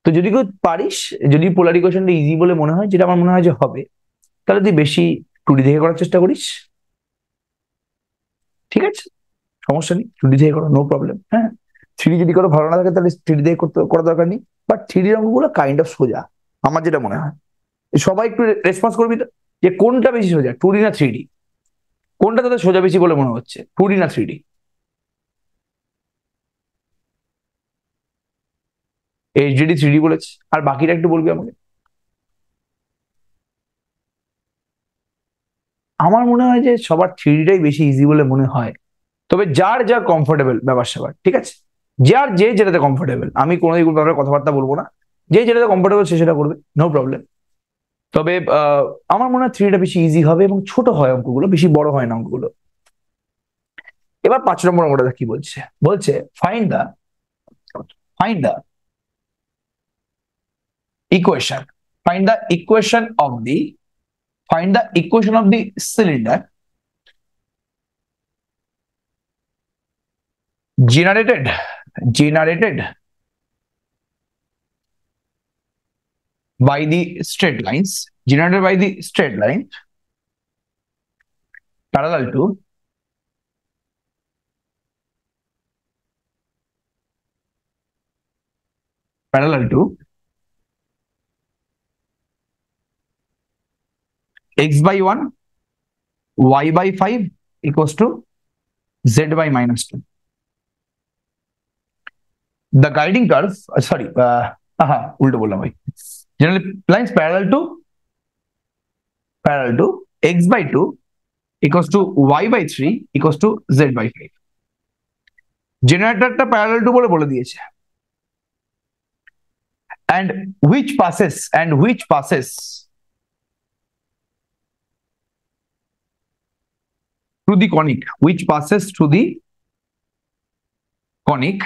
তো যদি কেউ পারিস, যদি পোলার ইকুয়েশনটা ইজি বলে মনে হয়, যেটা আমার মনে হয় যে হবে, তাহলে তুই বেশি 2D থেকে করার চেষ্টা করিস। ঠিক আছে, সমস্যা নেই, 2D থেকে করো, নো প্রবলেম। হ্যাঁ, 3D যদি করো ভালো না থাকে তাহলে 3D থেকে করার দরকার নেই। বাট 3D অঙ্কগুলো কাইন্ড অফ সোজা, আমার যেটা মনে হয়। সবাই একটু রেসপন্স করবি তো, যে কোনটা বেশি সোজা, 2D না 3D? কোনটা তাদের সোজা বেশি বলে মনে হচ্ছে, 2D না 3D? এইচডিডি 3D বলেছে, আর বাকিটা একটু বলবি আমাকে। আমার মনে হয় যে সবার 3Dটাই বেশি ইজি বলে মনে হয়, তবে যার যা কমফোর্টেবল ব্যাপার স্যাপার, ঠিক আছে? যার যে যেটাতে কমফোর্টেবল, আমি কোনো ব্যাপারে কথাবার্তা বলবো না, যে যেটাতে কমফোর্টেবল সে সেটা করবে, নো প্রবলেম। তবে আমার মনে হয় 3Dটা বেশি ইজি হবে এবং ছোট হয় অঙ্কগুলো, বেশি বড় হয় না অঙ্কগুলো। এবার 5 নম্বর অঙ্কটা কি বলছে, বলছে find the equation find the equation of the cylinder generated by the straight lines parallel to x by 1 y by 5 equals to z by -2. The guiding curve, sorry, উল্টো বললাম ভাই। Generally lines parallel to x by 2 equals to y by 3 equals to z by 5. জেনারেটরটা parallel to বলে দিয়েছে, and which passes through the conic,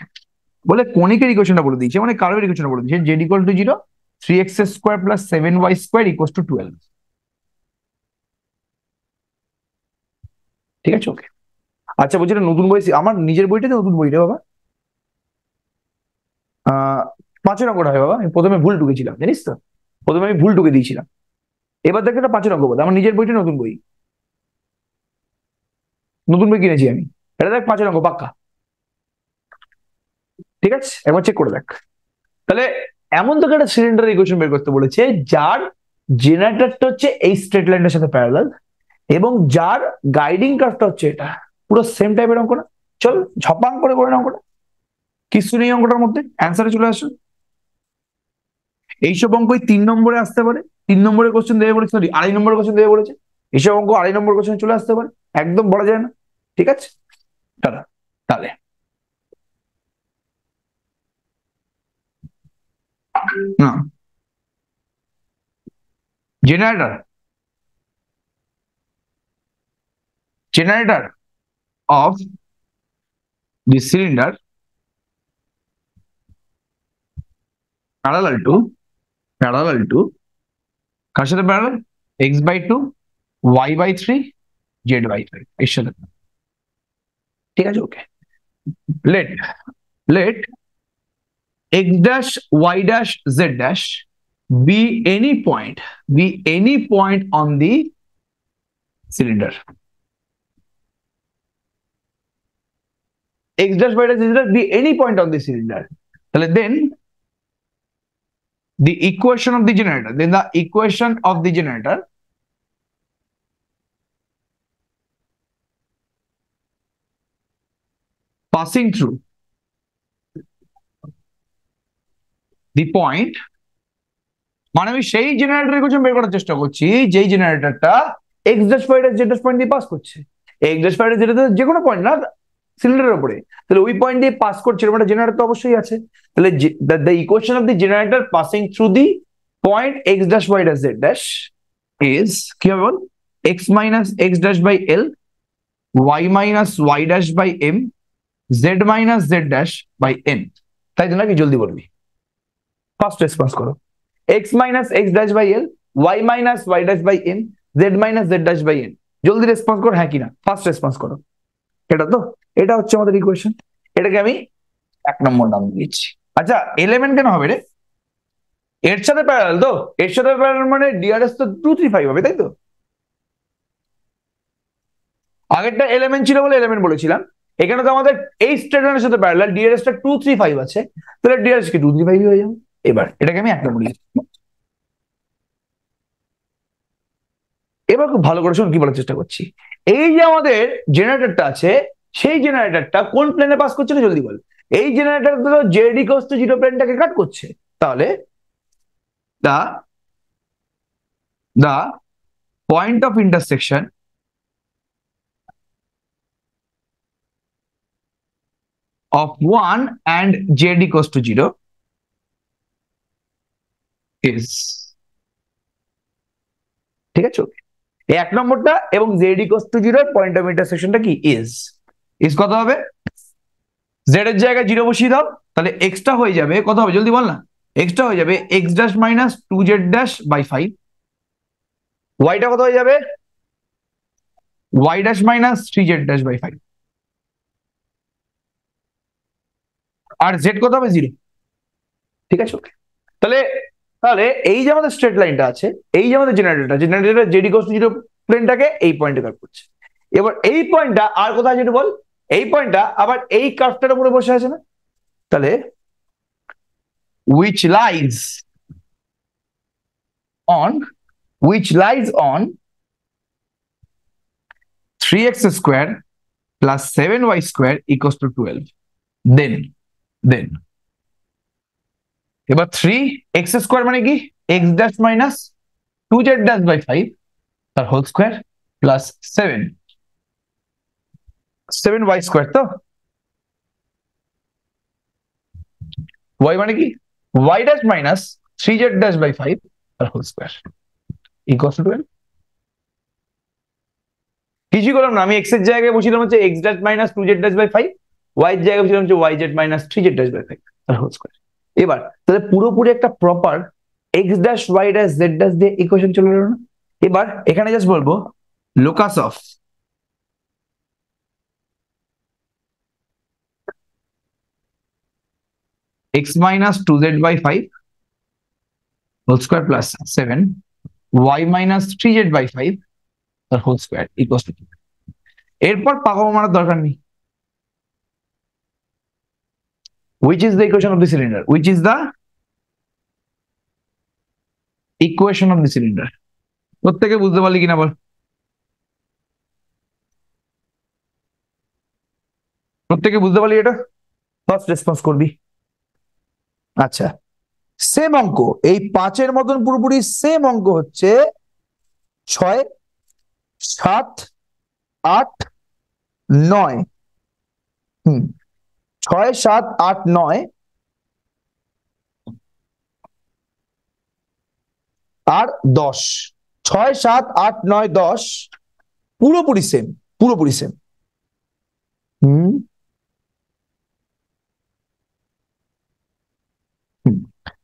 বলে কনিকের ইকুয়েশনটা বলে দিয়েছে, মানে কার্ভের ইকুয়েশনটা বলে দিয়েছে, z equal to 0, 3x square plus 7y square equals to 12. ঠিক আছে, ওকে। আচ্ছা, বলছি এটা নতুন বই, আমার নিজের বইটাতে নতুন বইটা বাবা। 5 অঙ্কটা হয় বাবা, আমি প্রথমে ভুল টুকেছিলাম, জানিস তো, প্রথমে আমি ভুল টুকে দিয়েছিলাম। এবার দেখ, এটা 5 অঙ্ক বোধ, আমার নিজের বইটা নতুন বই কিনেছি আমি। এটা দেখ 5 অঙ্ক পাক্কা, ঠিক আছে, একবার চেক করে দেখ। তাহলে এমন তোকে একটা সিলিন্ডার ইকুয়েশন বের করতে বলেছে, যার জেনারেটরটা হচ্ছে এই স্ট্রেট লাইনের সাথে প্যারালাল, এবং যার গাইডিং কার্ভটা হচ্ছে এটা। পুরো সেম টাইপের অঙ্ক না? চল ঝপাং করে না অঙ্কটা, কিছু নেই অঙ্কটার মধ্যে, অ্যান্সারে চলে আসো। এইসব অঙ্কই 3 নম্বরে আসতে পারে, 3 নম্বরের কোশ্চেন দেবে বলেছে, সরি 2.5 নম্বরের কোশ্চেন দেবে বলেছে। এইসব অঙ্ক 2.5 নম্বর কোশ্চেন চলে আসতে পারে, একদম বলা যায় না। ঠিক আছে, তাহলে না, generator of the cylinder parallel to কার সাথে parallel? x by 2, y by 3, z by 5 এর সাথে। ঠিক আছে, ওকে। let x dash y dash z dash be any point on the cylinder. X dash y dash z dash be any point on the cylinder. তাহলে then the equation of the generator passing through the point, মানে আমি সেই জেনারেটরের equation বের করার চেষ্টা করছি যেই জেনারেটরটা x dash y dash z dash point দিয়ে পাস করছে। x dash y dash z dash যে কোনো পয়েন্ট না, সিলিন্ডারের উপরে, তাহলে ওই পয়েন্ট দিয়ে পাস করছে, এরকম একটা জেনারেটর তো অবশ্যই আছে। তাহলে the equation of the generator passing through the point x dash y dash z dash is কি হবে বল? x minus x dash by l, y minus y dash by m, z minus z dash by n। তাই তো নাকি? জলদি বলবি, first response করো। x minus x dash by l, y minus y dash by n, z minus z dash by n। জলদি response করো, হ্যাঁ কিনা, ফার্স্ট রেসপন্স করো। এটা তো, এটা হচ্ছে আমাদের ইকুয়েশন। এটাকে আমি 1 নম্বর নাম দিয়েছি। আচ্ছা এলিমেন্ট কেন হবে রে? এর সাথে প্যারালাল তো, এর সাথে প্যারালাল মানে ডিআরএস তো 2 3 5 হবে, তাই তো? আগেরটা এলিমেন্ট ছিল বলে এলিমেন্ট বলেছিলাম, এখানে তো আমাদের এই স্ট্রেট লাইনের সাথে প্যারালাল ডিআরএস টা 2 3 5 আছে, তাহলে ডিআরএস কি 2 3 5 হয়ে যাবে। এবার এটাকে আমি 1 নম্বর দিয়েছি। এবার খুব ভালো করে শোন কি বলার চেষ্টা করছি। এই যে আমাদের জেনারেটরটা আছে, সেই জেনারেটরটা কোন প্লেনে পাস করছে জলদি বল। এই জেনারেটরটা তো জেড ইকুয়ালস টু 0 প্লেনটাকে কাট করছে, তাহলে the the point of intersection of 1 and z equals to 0 is, ঠিক আছে? এই 1 নম্বরটা এবং z equals to 0 point of ইন্টারসেকশনটা কি ইজ কত হবে? z এর জায়গায় 0 বসিয়ে দাও, তাহলে x টা হয়ে যাবে কত হবে জলদি বল না। x টা হয়ে যাবে x dash minus 2z dash by 5, y টা কত হয়ে যাবে y dash minus 3z dash by 5, আর z কত হবে 0, ঠিক আছে? তাহলে তাহলে এই যে আমাদের স্ট্রেট লাইনটা আছে, এই যে আমাদের জেনারেটর জেড ইকুয়ালস টু 0 প্লেনটাকে এই পয়েন্টে কাট করছে। এবার এই পয়েন্টটা আর কোথায় আছে একটু বল। এই পয়েন্টটা আবার এই কার্ভটার উপরে বসে আছে না, তাহলে which lies on 3x square plus 7y square equals to 12, then এবার 3x স্কোয়ার মানে কি x dash minus 2z dash by 5 তার whole square plus 7y square, তো y মানে কি y dash minus 3z dash by 5 তার whole square equals two 12। কিছুই করলাম না, আমি x এর জায়গায় বসিলাম হচ্ছে x dash minus 2z dash by 5, y এর জায়গায় বসিলাম হচ্ছে yz minus 3z dash by 5 তার হোল স্কোয়ার। এবার তাহলে পুরোপুরি একটা proper x dash y dash z dash দিয়ে ইকুয়েশন চলে এলো না। এবার এখানে জাস্ট বলবো locus of x minus 2z by 5 whole square plus 7 y minus 3z by 5 তার হোল স্কোয়ার ইকুয়ালস টু, এরপর পাকামো মারার দরকার নেই। which is the equation of the cylinder, which is the equation of the cylinder, প্রত্যেকে বুঝতে পারলি কিনা বল, প্রত্যেকে বুঝতে পারলি এটা? ফার্স্ট রেসপন্স করবি। আচ্ছা সেম অঙ্ক, এই 5-এর মতন পুরোপুরি সেম অঙ্ক হচ্ছে 6 7 8 9, 6 7 8 9 আর 10, 6 7 8 9 10 পুরোপুরি সেম, পুরোপুরি সেম।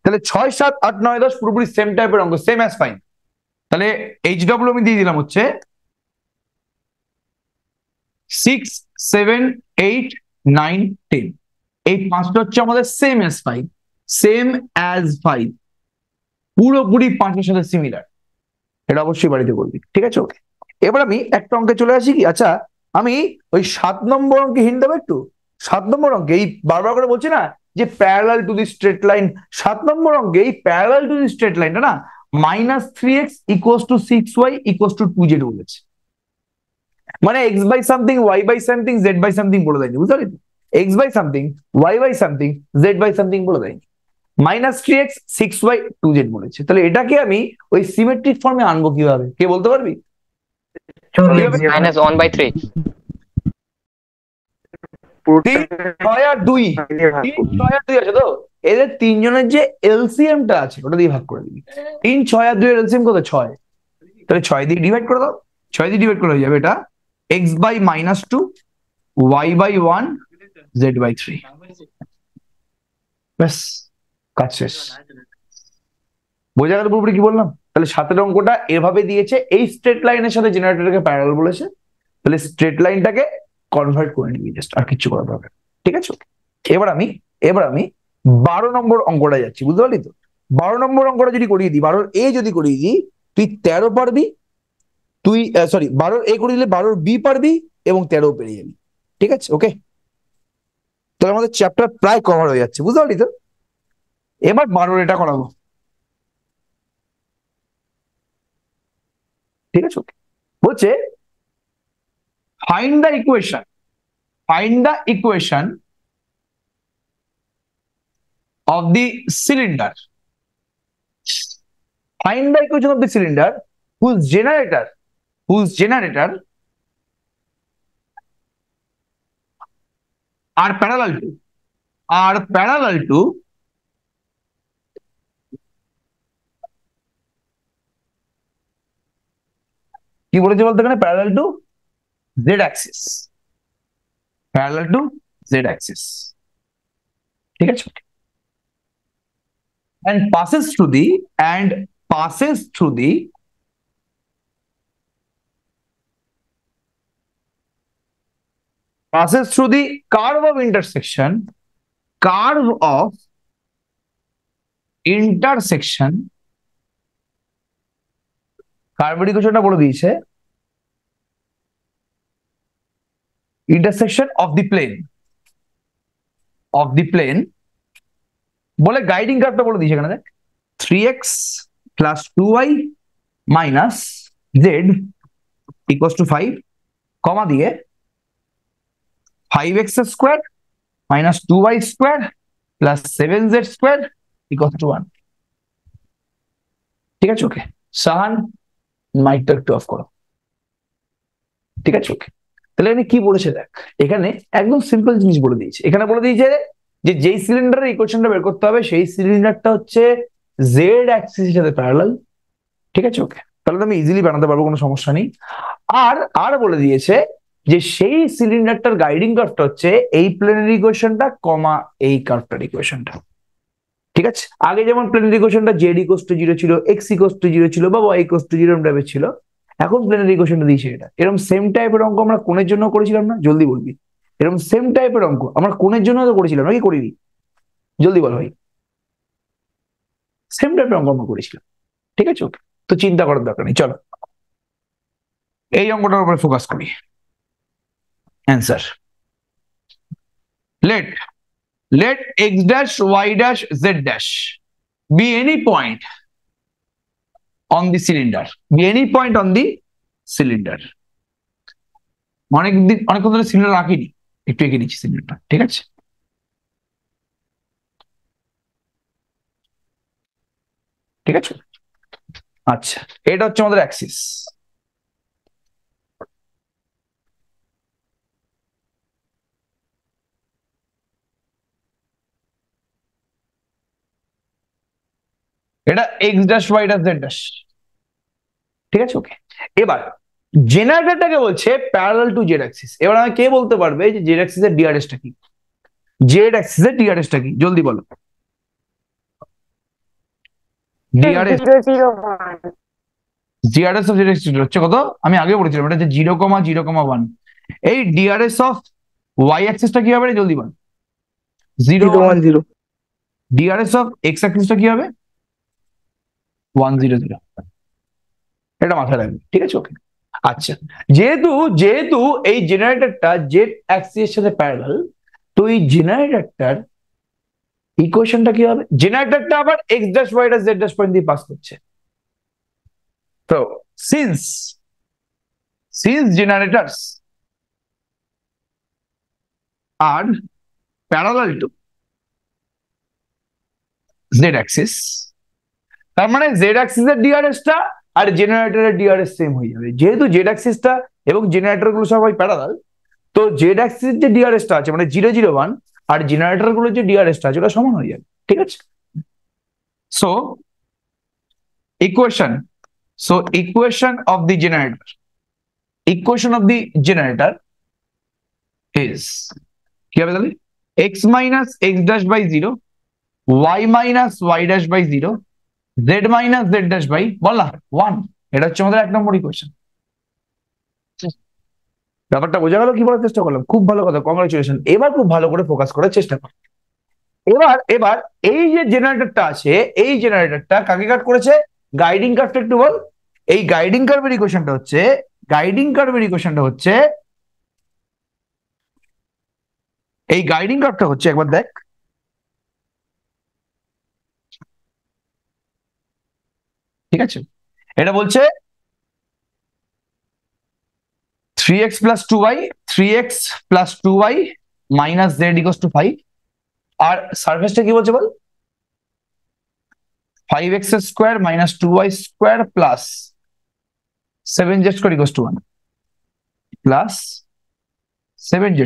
তাহলে 6 7 8 9 10 পুরোপুরি সেম টাইপের অঙ্ক, সেম অ্যাজ ফাইন। তাহলে HW আমি দিয়ে দিলাম হচ্ছে 6 7 8 9 10, এই 5টা হচ্ছে আমাদের সেম অ্যাজ 5, সেম অ্যাজ 5, পুরোপুরি 5-এর সাথে সিমিলার। এটা অবশ্যই বাড়িতে করবি, ঠিক আছে? ওকে এবার আমি একটা অঙ্কে চলে আসি কি। আচ্ছা আমি ওই 7 নম্বর অঙ্কে হিন্ট দেবো একটু। 7 নম্বর অঙ্কে এই বারবার করে বলছি না যে parallel to the straight line, 7 নম্বর অঙ্কে এই প্যারালাল টু দি স্ট্রেট লাইনটা না -3x equals to 6y equals to 2z বলেছে, মানে x by something y by something z by something বলে দেয়নি, বুঝতে পারলি? x by something y by something z by something বলে দেয়নি, -3x 6y 2z বলেছে। তাহলে এটাকে আমি ওই সিমেট্রিক ফর্মে আনবো কিভাবে, কে বলতে পারবি? -1/3 6 আর 2 আছে তো, এদের তিনজনের যে এলসিএমটা আছে ওটা দিয়ে ভাগ করে দিবি। 3 6 আর 2 এর এলসিএম কত 6, তাহলে 6 দিয়ে ডিভাইড করে দাও, 6 দিয়ে ডিভাইড করে হয়ে যাবে এটা x by -2 y by 1 z by 3, ব্যাস কাজ শেষ। বোঝা গেল পুরোপুরি কি বললাম? তাহলে 7-এর অঙ্কটা এভাবে দিয়েছে, এই স্ট্রেট লাইনের সাথে জেনারেটরকে প্যারালাল বলেছে, তাহলে স্ট্রেট লাইনটাকে কনভার্ট করে নিবি জাস্ট, আর কিছু করার দরকার। ঠিক আছে? এবার আমি 12 নম্বর অঙ্কটা যাচ্ছি, বুঝতে পারলি তো? 12 নম্বর অঙ্কটা যদি করিয়ে দিই, 12 এ যদি করিয়ে দিই, তুই 13 পারবি, তুই সরি 12 এ করে দিলে 12 বি পারবি এবং 13 পেরে যাবি। ঠিক আছে? ওকে, তাহলে আমাদের চ্যাপ্টার প্রায় কভার হয়ে যাচ্ছে, বুঝতে পারলি তো? এবার 12 এটা করাবো। ঠিক আছে? ওকে, বলছে find the equation of the cylinder. Find the equation of the cylinder whose generator are parallel to কি বলেছে বলতে এখানে? Parallel to z axis। ঠিক আছে? and passes through the curve of intersection কার্ভের ইকুয়েশনটা বলে দিয়েছে, ইন্টারসেকশন অফ দি প্লেন বলে গাইডিং কার্ভটা বলে দিয়েছে এখানে। দেখ 3x plus 2y minus z equals to 5, কমা দিয়ে 5x square minus 2y square plus 7z square equals to 1। ঠিক আছে? ওকে, সাহান মাইকটা একটু অফ করো। ঠিক আছে? ওকে, তাহলে এখানে কি বলেছে দেখ, এখানে একদম সিম্পল জিনিস বলে দিয়েছে। এখানে বলে দিয়েছে যে যেই সিলিন্ডারের ইকুয়েশনটা বের করতে হবে সেই সিলিন্ডারটা হচ্ছে জেড অ্যাক্সিসের সাথে প্যারালাল। ঠিক আছে? ওকে, তাহলে আমি ইজিলি বানাতে পারবো, কোনো সমস্যা নেই। আর বলে দিয়েছে যে সেই সিলিন্ডারটার গাইডিং কার্ভটা হচ্ছে এই প্লেনের ইকুয়েশনটা কমা এই কার্ভটার ইকুয়েশনটা। ঠিক আছে? আগে যেমন প্লেনের ইকুয়েশনটা জেড ইকুয়ালস টু 0 ছিল, এক্স ইকুয়ালস টু 0 ছিল বা ওয়াই ইকুয়ালস টু 0 টাইপের ছিল, এখন প্লেনের ইকুয়েশনটা দিয়েছে এটা। এরকম সেম টাইপের অঙ্ক আমরা কোণের জন্য করেছিলাম না? জলদি বলবি। এরকম সেম টাইপের অঙ্ক আমরা কোণের জন্য তো করেছিলাম নাকি করিনি? জলদি বল ভাই। সেম টাইপের অঙ্ক আমরা করেছিলাম। ঠিক আছে? ওকে, তো চিন্তা করার দরকার নেই, চলো এই অঙ্কটার উপরে ফোকাস করি। Answer, let x dash y dash z dash be any point on the cylinder। অনেকক্ষণ ধরে সিলিন্ডার রাখিনি, একটু এঁকে দিচ্ছি সিলিন্ডারটা। ঠিক আছে? ঠিক আছে, আচ্ছা, এটা হচ্ছে আমাদের অ্যাক্সিস। এটা x dash Y dash Z dash. ঠিক আছে? ওকে, এবার জেনারেটরটাকে বলছে প্যারালাল টু জেড অ্যাক্সিস। এবার আমি কে বলতে পারবে যে জেড অ্যাক্সিসের ডিআরএসটা কি? জেড অ্যাক্সিসের ডিআরএসটা কি? জলদি বলো। ডিআরএস অফ জেড অ্যাক্সিস হচ্ছে কত? আমি আগে বলেছিলাম এটা হচ্ছে 0,0,1। এই ডিআরএস অফ ওয়াই অ্যাক্সিসটা কি হবে? জলদি বল। 0,1,0। ডিআরএস অফ এক্স অ্যাক্সিসটা কি হবে? 1,0,0। এটা মাথায় রাখবে। ঠিক আছে? ওকে, আচ্ছা, যেহেতু এই জেনারেটরটা জেড অ্যাক্সিসের সাথে প্যারালাল, তো এই জেনারেটরটার ইকুয়েশনটা কি হবে? জেনারেটরটা আবার x dash Y dash Z dash point দিয়ে পাস করছে। তো since generators are parallel to z axis, তার মানে জেড অ্যাক্সিসের ডিআরএসটা আর জেনারেটরের ডিআরএস সেম হয়ে যাবে। যেহেতু জেড অ্যাক্সিসটা এবং জেনারেটর গুলো সবাই প্যারালাল, তো জেড অ্যাক্সিস যে ডিআরএসটা আছে মানে 0,0,1 আর জেনারেটর গুলোর যে ডিআরএসটা আছে ওটা সমান হয়ে যাবে। ঠিক আছে? So equation of the generator is কি হবে তাহলে? x minus x dash by 0, y minus y dash by 0, z minus z dash by বল না 1। এটা হচ্ছে আমাদের 1 নম্বর ইকুয়েশন। ব্যাপারটা বোঝা গেল? কি বলার চেষ্টা করলাম? খুব ভালো কথা, কংগ্রাচুলেশন। এবার খুব ভালো করে ফোকাস করার চেষ্টা কর। এবার এবার এই যে জেনারেটরটা আছে, এই জেনারেটরটা কাকে কাট করেছে? গাইডিং কার্ভটা একটু বল। এই গাইডিং কার্ভের ইকুয়েশনটা হচ্ছে, গাইডিং কার্ভের ইকুয়েশনটা হচ্ছে, এই গাইডিং কার্ভটা হচ্ছে, একবার দেখ, ঠিক আছে? এটা বলছে 3x + 2y, 3x + 2y - z = 5। আর সারফেসটা কি বলছে বল? 5x² - 2y² plus 7z² = 1 plus 7z²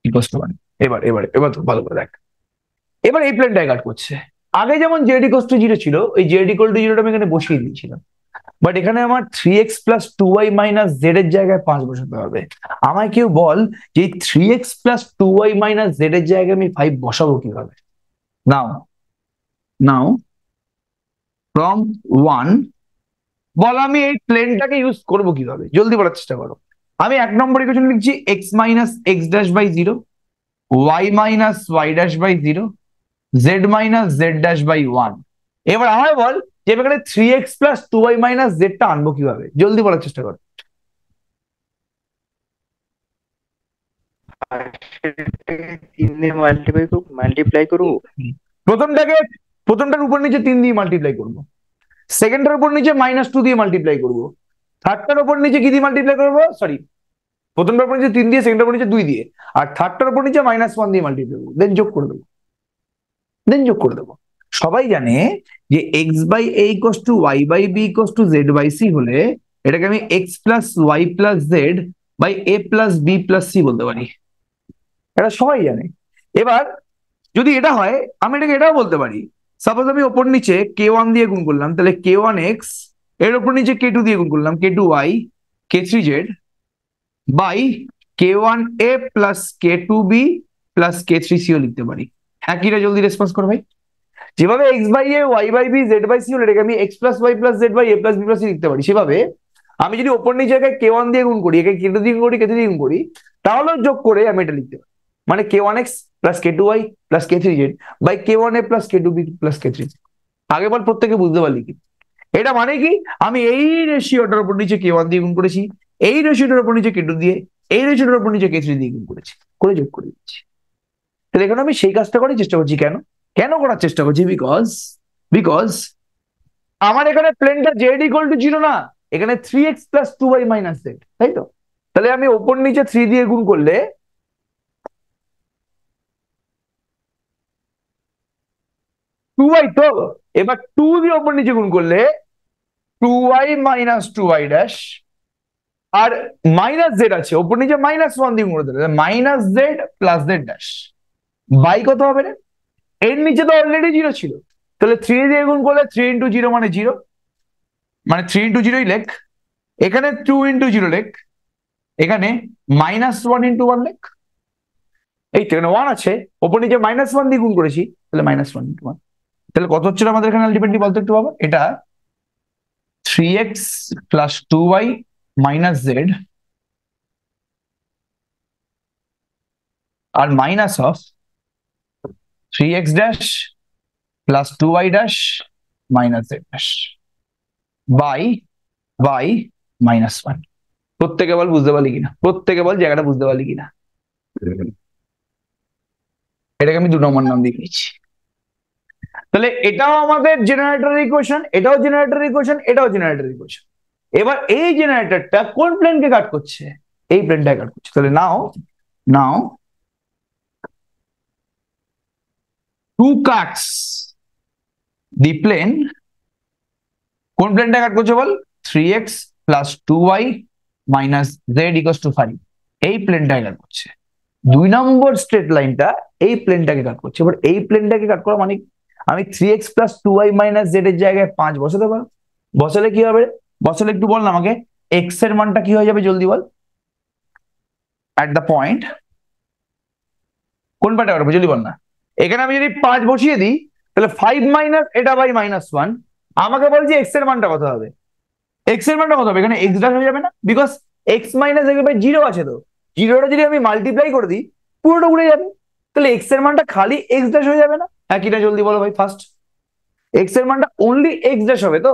= 1। এবার এবার এবার তো ভালো করে দেখ। এবার এই প্লেনটাই কাট করছে। আগে যেমন z = 0 ছিল, ওই z = 0টা আমি এখানে বসিয়ে দিয়েছিলাম। বাট এখানে আমার 3x + 2y - z এর জায়গায় 5 বসাতে হবে। আমায় কেউ বল যে 3x + 2y - z এর জায়গায় আমি 5 বসাবো কিভাবে? নাও নাও ফ্রম 1 বল আমি এই প্লেনটাকে ইউজ করবো কিভাবে, জলদি বলার চেষ্টা করো। আমি 1 নম্বর ইকুয়েশন লিখছি x - x'/0, y - y'/0, z - z'/1। এবার আমায় বল যে এখানে 3x + 2y - z টা আনবো কিভাবে, জলদি বলার চেষ্টা করো। তিন দিয়ে মাল্টিপ্লাই করবো। প্রথমটাকে, প্রথমটার উপর নিচে 3 দিয়ে মাল্টিপ্লাই করবো, সেকেন্ডটার উপর নিচে -2 দিয়ে মাল্টিপ্লাই করবো, থার্ডটার উপর নিচে কি দিয়ে মাল্টিপ্লাই করবো, সরি, প্রথমটার উপর নিচে 3 দিয়ে, সেকেন্ডটার উপর নিচে 2 দিয়ে, আর থার্ডটার উপর নিচে -1 দিয়ে মাল্টিপ্লাই করবো, দেন যোগ করে দেবো, দেন যোগ করে দেবো। সবাই জানে যে x/a = y/b = z/c হলে এটাকে আমি x + y + z/a + b + c বলতে পারি। এটা সবাই জানে। এবার যদি এটা হয়, আমি এটাকে এটাও বলতে পারি। সাপোজ আমি ওপর নিচে k1 দিয়ে গুণ করলাম, তাহলে k1x, এর উপর নিচে k2 দিয়ে গুণ করলাম, k2y, k3z by k1a + k2b + k3c ও লিখতে পারি। হ্যাঁ কিরা, জলদি রেসপন্স করো ভাই। যেভাবে x/a, y/b, z/c হলে এটাকে আমি x + y + z/a + b + c লিখতে পারি, সেভাবে আমি যদি ওপর নিচে একে k1 দিয়ে গুণ করি, একে k2 দিয়ে গুণ করি, k3 দিয়ে গুণ করি, তাহলেও যোগ করে আমি এটা লিখতে পারি। মানে k1x + k2y + k3z by k1a + k2b + k3c। আগে বল প্রত্যেকে বুঝতে পারলি কি? এটা মানে কি, আমি এই রেশিওটার উপর নিচে k1 দিয়ে গুণ করেছি, এই রেশিওটার উপর নিচে k2 দিয়ে, এই রেশিওটার উপর নিচে k3 দিয়ে গুণ করেছি, করে যোগ করে দিচ্ছি। তাহলে এখানে আমি সেই কাজটা করার চেষ্টা করছি। কেন কেন করার চেষ্টা করছি? বিকজ বিকজ আমার এখানে প্লেনটা z = 0 না, এখানে 3x + 2y - z, তাই তো? তাহলে আমি ওপর নিচে 3 দিয়ে গুণ করলে 2y তো, এবার 2 দিয়ে ওপর নিচে গুণ করলে 2y - 2y', আর -z আছে ওপর নিচে -1 দিয়ে গুণ করে দিলে -z + z', বাই কত হবে রে? এর নিচে তো অলরেডি 0 ছিল, তাহলে 3 দিয়ে গুণ করলে 3 × 0 মানে 0, মানে 3 × 0 লেখ, এখানে 2 × 0 লেখ, এখানে -1 × 1 লেখ। এই তো এখানে 1 আছে, ওপর নিচে -1 দিয়ে গুণ করেছি, তাহলে -1 × 1। তাহলে কত হচ্ছে আমাদের এখানে আলটিমেটলি বলতো একটু বাবা? এটা 3x + 2y - z আর minus of 3x' + 2y' - z' by -1। প্রত্যেকে বল বুঝতে পারলি কিনা, প্রত্যেকে বল জায়গাটা বুঝতে পারলি কিনা। এটাকে আমি 2 নম্বর নাম দিয়ে দিচ্ছি। তাহলে এটাও আমাদের জেনারেটরের ইকুয়েশন, এটাও জেনারেটরের ইকুয়েশন, এটাও জেনারেটরের ইকুয়েশন। এবার এই জেনারেটরটা কোন প্লেনকে কাট করছে? এই প্লেনটাকে কাট করছে। তাহলে নাও নাও টু কাটস দি প্লেন, কোন প্লেনটা কাট করছে বল? 3x + 2y - z = 5, এই প্লেনটাকে কাট করছে। 2 নম্বর স্ট্রেট লাইনটা এই প্লেনটাকে কাট করছে। এবার এই প্লেনটাকে কাট করা মানে আমি 3x + 2y - z এর জায়গায় 5 বসাতে পারো। বসালে কি হবে? বসালে একটু বল না আমাকে, x এর মানটা কি হয়ে যাবে জলদি বল। অ্যাট দ্য পয়েন্ট, কোন পার্টে কাটবো জলদি বল না। এখানে আমি যদি 5 বসিয়ে দিই, তাহলে 5 - এটা বাই -1, আমাকে বল যে x এর মানটা কত হবে। x এর মানটা কত হবে? এখানে x' হয়ে যাবে না, because x minus x by zero আছে, তো জিরোটা যদি আমি মাল্টিপ্লাই করে দিই পুরোটা উড়ে যাবে, তাহলে এক্স এর মানটা খালি এক্স ড্যাশ হয়ে যাবে না? হ্যাঁ কিনা জলদি বলো ভাই ফার্স্ট। এক্স এর মানটা অনলি এক্স ড্যাশ হবে তো,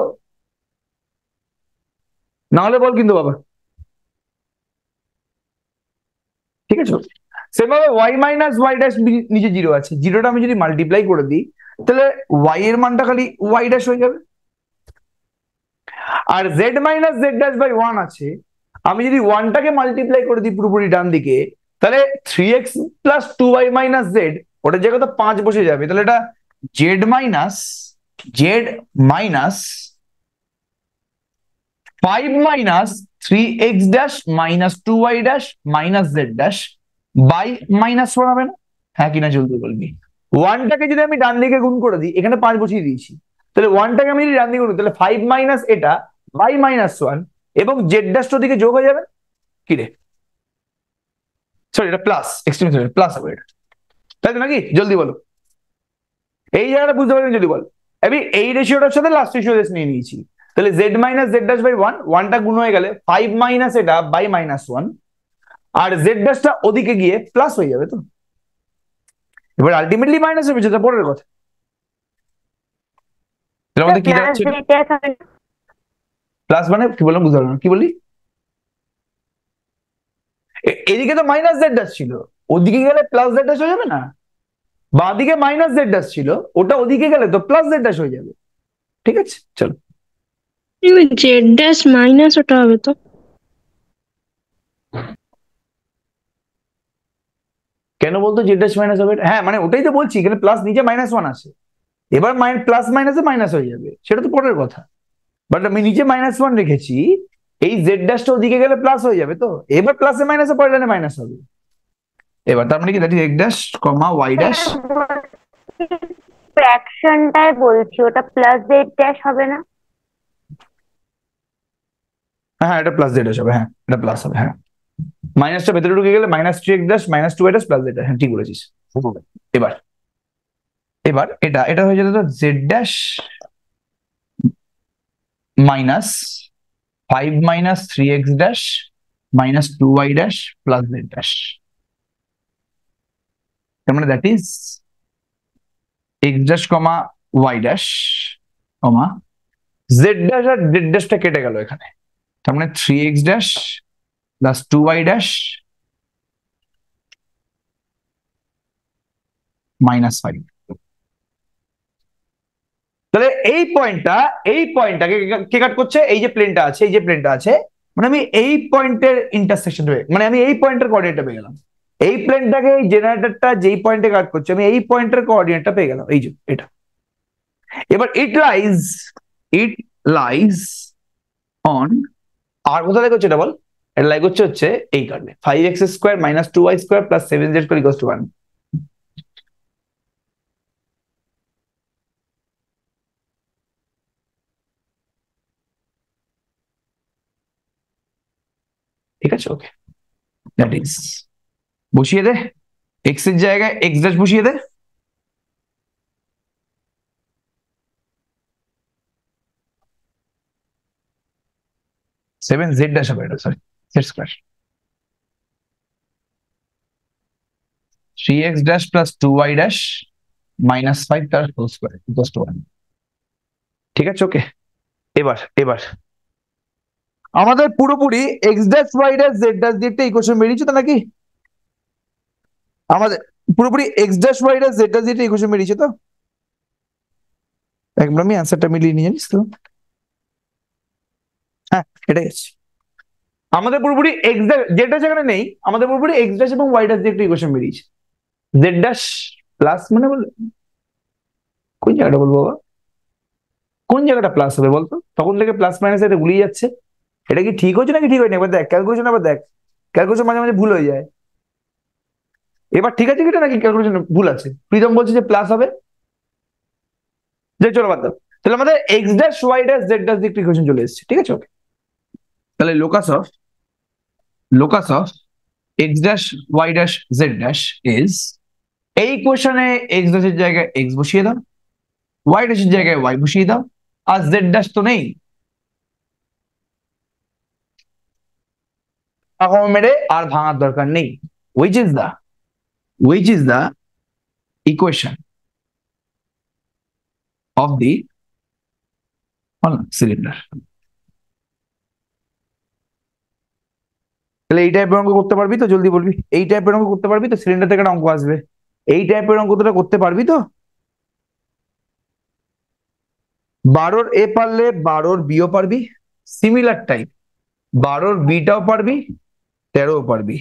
না হলে বল কিন্তু বাবা। ঠিক আছে, সেভাবে ওয়াই মাইনাস ওয়াই ড্যাশ নিচে জিরো আছে, জিরোটা আমি যদি মাল্টিপ্লাই করে দিই তাহলে ওয়াই এর মানটা খালি ওয়াই ড্যাশ হয়ে যাবে। আর Z minus Z dash by one আছে, আমি যদি ওয়ানটাকে মাল্টিপ্লাই করে দিই পুরোপুরি ডান দিকে, তাহলে three x plus two y minus z, ওটার জায়গায় তো 5 বসে যাবে, তাহলে এটা z minus 5 - 3x dash minus 2y dash minus Z dash by -1 হবে না? হ্যাঁ কিনা জলদি বলবি। ওয়ানটাকে যদি আমি ডান দিকে গুণ করে দিই, এখানে 5 বসিয়ে দিয়েছি, তাহলে ওয়ানটাকে আমি যদি ডান দিকে গুণ করি তাহলে 5 মাইনাস এটা বাই -1 এবং জেড ড্যাশটা দিকে যোগ হয়ে যাবে। কি রে, সরি এটা প্লাস, এক্সট্রিম প্লাস হবে এটা, তাই তো নাকি? জলদি বলো, এই জায়গাটা বুঝতে পারবেন যদি বল। আমি এই রেশিওটার সাথে লাস্ট রেশিও নিয়ে নিয়েছি, তাহলে z minus Z dash by one, ওয়ানটা গুণ হয়ে গেলে 5 মাইনাস এটা বাই -1, আর জেড ড্যাশটা ওদিকে গিয়ে প্লাস হয়ে যাবে তো। এবার আলটিমেটলি মাইনাস হবে, যেটা পরের কথা। এর মধ্যে কি যাচ্ছে? প্লাস মানে কি বললাম বুঝতে পারলাম, কি বললি? এদিকে তো মাইনাস জেড ড্যাশ ছিল, ওদিকে গেলে প্লাস জেড ড্যাশ হয়ে যাবে না? বাঁদিকে মাইনাস জেড ড্যাশ ছিল, ওটা ওদিকে গেলে তো প্লাস জেড ড্যাশ হয়ে যাবে। ঠিক আছে চলো। জেড ড্যাশ মাইনাস ওটা হবে তো। কেন বলতো জেড ড্যাশ মাইনাস হবে? হ্যাঁ মানে ওটাই তো বলছি, এখানে প্লাস নিচে -1 আছে, এবার প্লাস মাইনাসে মাইনাস হয়ে যাবে, সেটা তো পরের কথা। বাট আমি নিচে -1 রেখেছি, এই জেড ড্যাশটা ওদিকে গেলে প্লাস হয়ে যাবে তো, এবার প্লাসে মাইনাসে পরের লাইনে মাইনাস হবে। এবার তার মানে কি, that is X dash comma Y dash. ফ্র্যাকশনটাই বলছি, ওটা প্লাস জেড ড্যাশ হবে না? হ্যাঁ এটা প্লাস জেড হবে, হ্যাঁ এটা প্লাস হবে, হ্যাঁ মাইনাসটা ভেতরে ঢুকে গেলে -3x dash -2y dash plus Z, হ্যাঁ ঠিক বলেছিস। এবার এবার এটা এটা হয়ে যেত Z dash minus 5 - 3x dash -2y dash plus Z dash, তার মানে that is X dash comma Y dash comma Z dash, আর জেড ড্যাশটা কেটে গেল এখানে, তার মানে 3x dash plus 2y dash -5। তাহলে এই পয়েন্টটাকে কে কাট করছে? এই যে প্লেনটা আছে, এই যে প্লেনটা আছে, মানে আমি এই পয়েন্টের ইন্টারসেকশন হয়ে, মানে আমি এই পয়েন্টের কোঅর্ডিনেটটা পেয়ে গেলাম। এই প্লেনটাকে, এই জেনারেটরটা যেই পয়েন্টে কাট করছে, আমি এই পয়েন্টের কোঅর্ডিনেটটা পেয়ে গেলাম, এই যে এটা। এবার ইট লাইজ অন, আর কোথায় লেগে হচ্ছে এটা বল? এটা লাইক হচ্ছে এই কারণে 5x² - 2y² + 7z² = 1। ঠিক আছে ওকে, দ্যাট ইজ, বসিয়ে দে এক্স এর জায়গায় এক্স ড্যাশ বসিয়ে দে, সেভেন জেড ড্যাশ হবে এটা, sorry z², 3x dash plus 2y dash -5 তার হোল স্কয়ার ইকুয়ালস টু 1। ঠিক আছে ওকে। এবার এবার আমাদের পুরোপুরি x dash Y dash Z dash দিয়ে একটা ইকুয়েশন বেরিয়েছে তো নাকি? আমাদের পুরোপুরি x dash Y dash Z dash দিয়ে একটা ইকুয়েশন বেরিয়েছে তো? একবার আমি অ্যান্সারটা মিলিয়ে নিয়ে জানিস তো। হ্যাঁ এটাই আছে আমাদের পুরোপুরি এক্স ড্যাশ, জেড ড্যাশ এখানে নেই, আমাদের পুরোপুরি এক্স ড্যাশ এবং ওয়াই ড্যাশ দিয়ে একটা ইকুয়েশন বেরিয়েছে। জেড ড্যাশ প্লাস মানে বল, কোন জায়গাটা বলবো বাবা, কোন জায়গাটা প্লাস হবে বলতো? তখন থেকে প্লাস মাইনাস এটা গুলিয়ে যাচ্ছে, এটা কি ঠিক হচ্ছে নাকি ঠিক হয়নি? এবার দেখ ক্যালকুলেশন, আবার দেখ ক্যালকুলেশন মাঝে মাঝে ভুল হয়ে যায়। এবার ঠিক আছে কিটা নাকি ক্যালকুলেশন ভুল আছে? প্রীতম বলছে যে প্লাস হবে, যে চলো বাদ দাও। তাহলে আমাদের x dash Y dash Z dash দিয়ে ইকুয়েশন চলে এসেছে, ঠিক আছে ওকে। তাহলে locus of x dash Y dash Z dash is, এই ইকুয়েশনে এক্স ড্যাশের জায়গায় এক্স বসিয়ে দাও, ওয়াই ড্যাশের জায়গায় ওয়াই বসিয়ে দাও, আর জেড ড্যাশ তো নেই, কমা মেরে আর ভাঙার দরকার নেই, which is the equation of the cylinder. তাহলে এই টাইপের অঙ্ক করতে পারবি তো? জলদি বলবি, এই টাইপের অঙ্ক করতে পারবি তো? সিলিন্ডার থেকে একটা অঙ্ক আসবে, এই টাইপের অঙ্ক তোরা করতে পারবি তো? 12 এ পারলে 12 বিও পারবি, সিমিলার টাইপ 12 বিটাও পারবি, 13ও পারবি।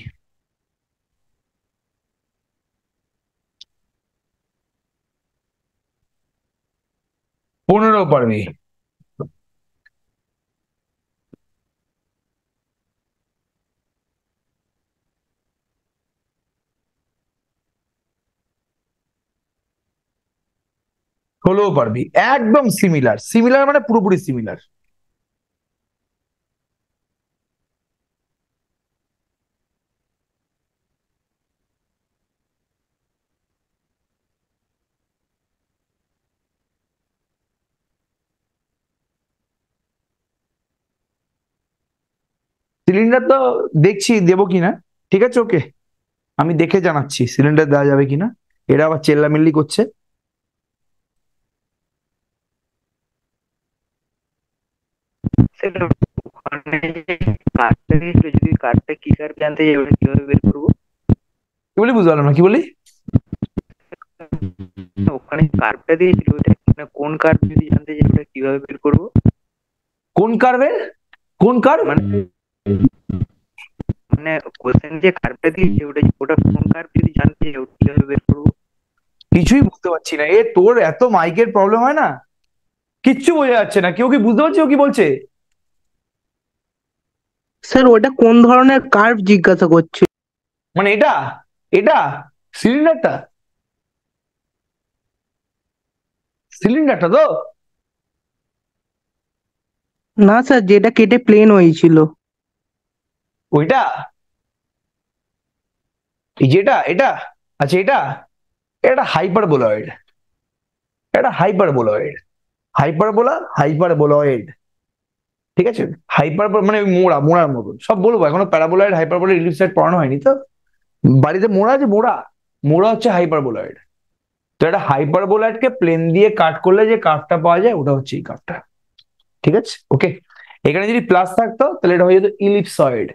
পনেরো পারবি। ষোলোও পারবি, একদম সিমিলার, সিমিলার মানে পুরোপুরি সিমিলার। সিলিন্ডার তো দেখছি দেবো কিনা, ঠিক আছে ওকে, আমি দেখে জানাচ্ছি সিলিন্ডার দেওয়া যাবে কিনা। এরা আবার চেল্লামিল্লি করছে। স্যার ওখানে যে কার্ডটা দিয়েছিল, যদি কার্ডটা কি কার্ড জানতে চাই ওটা কিভাবে বের করবো? কি বলি বুঝতে পারলাম না, কি বলি? ওখানে কার্ডটা দিয়েছিল ওটা কোন কার্ড যদি জানতে চাই ওটা কিভাবে বের করবো? কোন কার্ভের, কোন কার্ভ? মানে মানে কোশ্চেন যে কার্ডটা দিয়েছে ওটা ওটা কোন কার্ড যদি জানতে চাই ওটা কিভাবে বের করবো? কিছুই বুঝতে পারছি না, এ তোর এত মাইকের প্রবলেম হয় না, কিচ্ছু বোঝা যাচ্ছে না। কেউ কি বুঝতে পারছে ও কি বলছে? স্যার ওটা কোন ধরনের কার্ভ জিজ্ঞাসা করছে? মানে এটা, এটা সিলিন্ডারটা, সিলিন্ডারটা তো না স্যার, যেটা কেটে প্লেন হয়েছিল। ওইটা, এই যেটা এটা, আচ্ছা এটা, এটা হাইপারবোলয়েড, এটা হাইপারবোলয়েড, হাইপারবোলয়েড, ঠিক আছে? মানে ওই মোড়া, মোড়ার মতন সব বলবো, এখনো প্যারাবোলয়েড হাইপারবোলয়েড ইলিপসয়েড পড়ানো হয়নি তো। বাড়িতে মোড়া আছে, মোড়া, মোড়া হচ্ছে হাইপারবোলয়েড। তো একটা হাইপারবোলয়েডকে প্লেন দিয়ে কাট করলে যে কার্ভটা পাওয়া যায় ওটা হচ্ছে এই কার্ভটা, ঠিক আছে ওকে। এখানে যদি প্লাস থাকতো তাহলে এটা হয়ে যেত ইলিপসয়েড।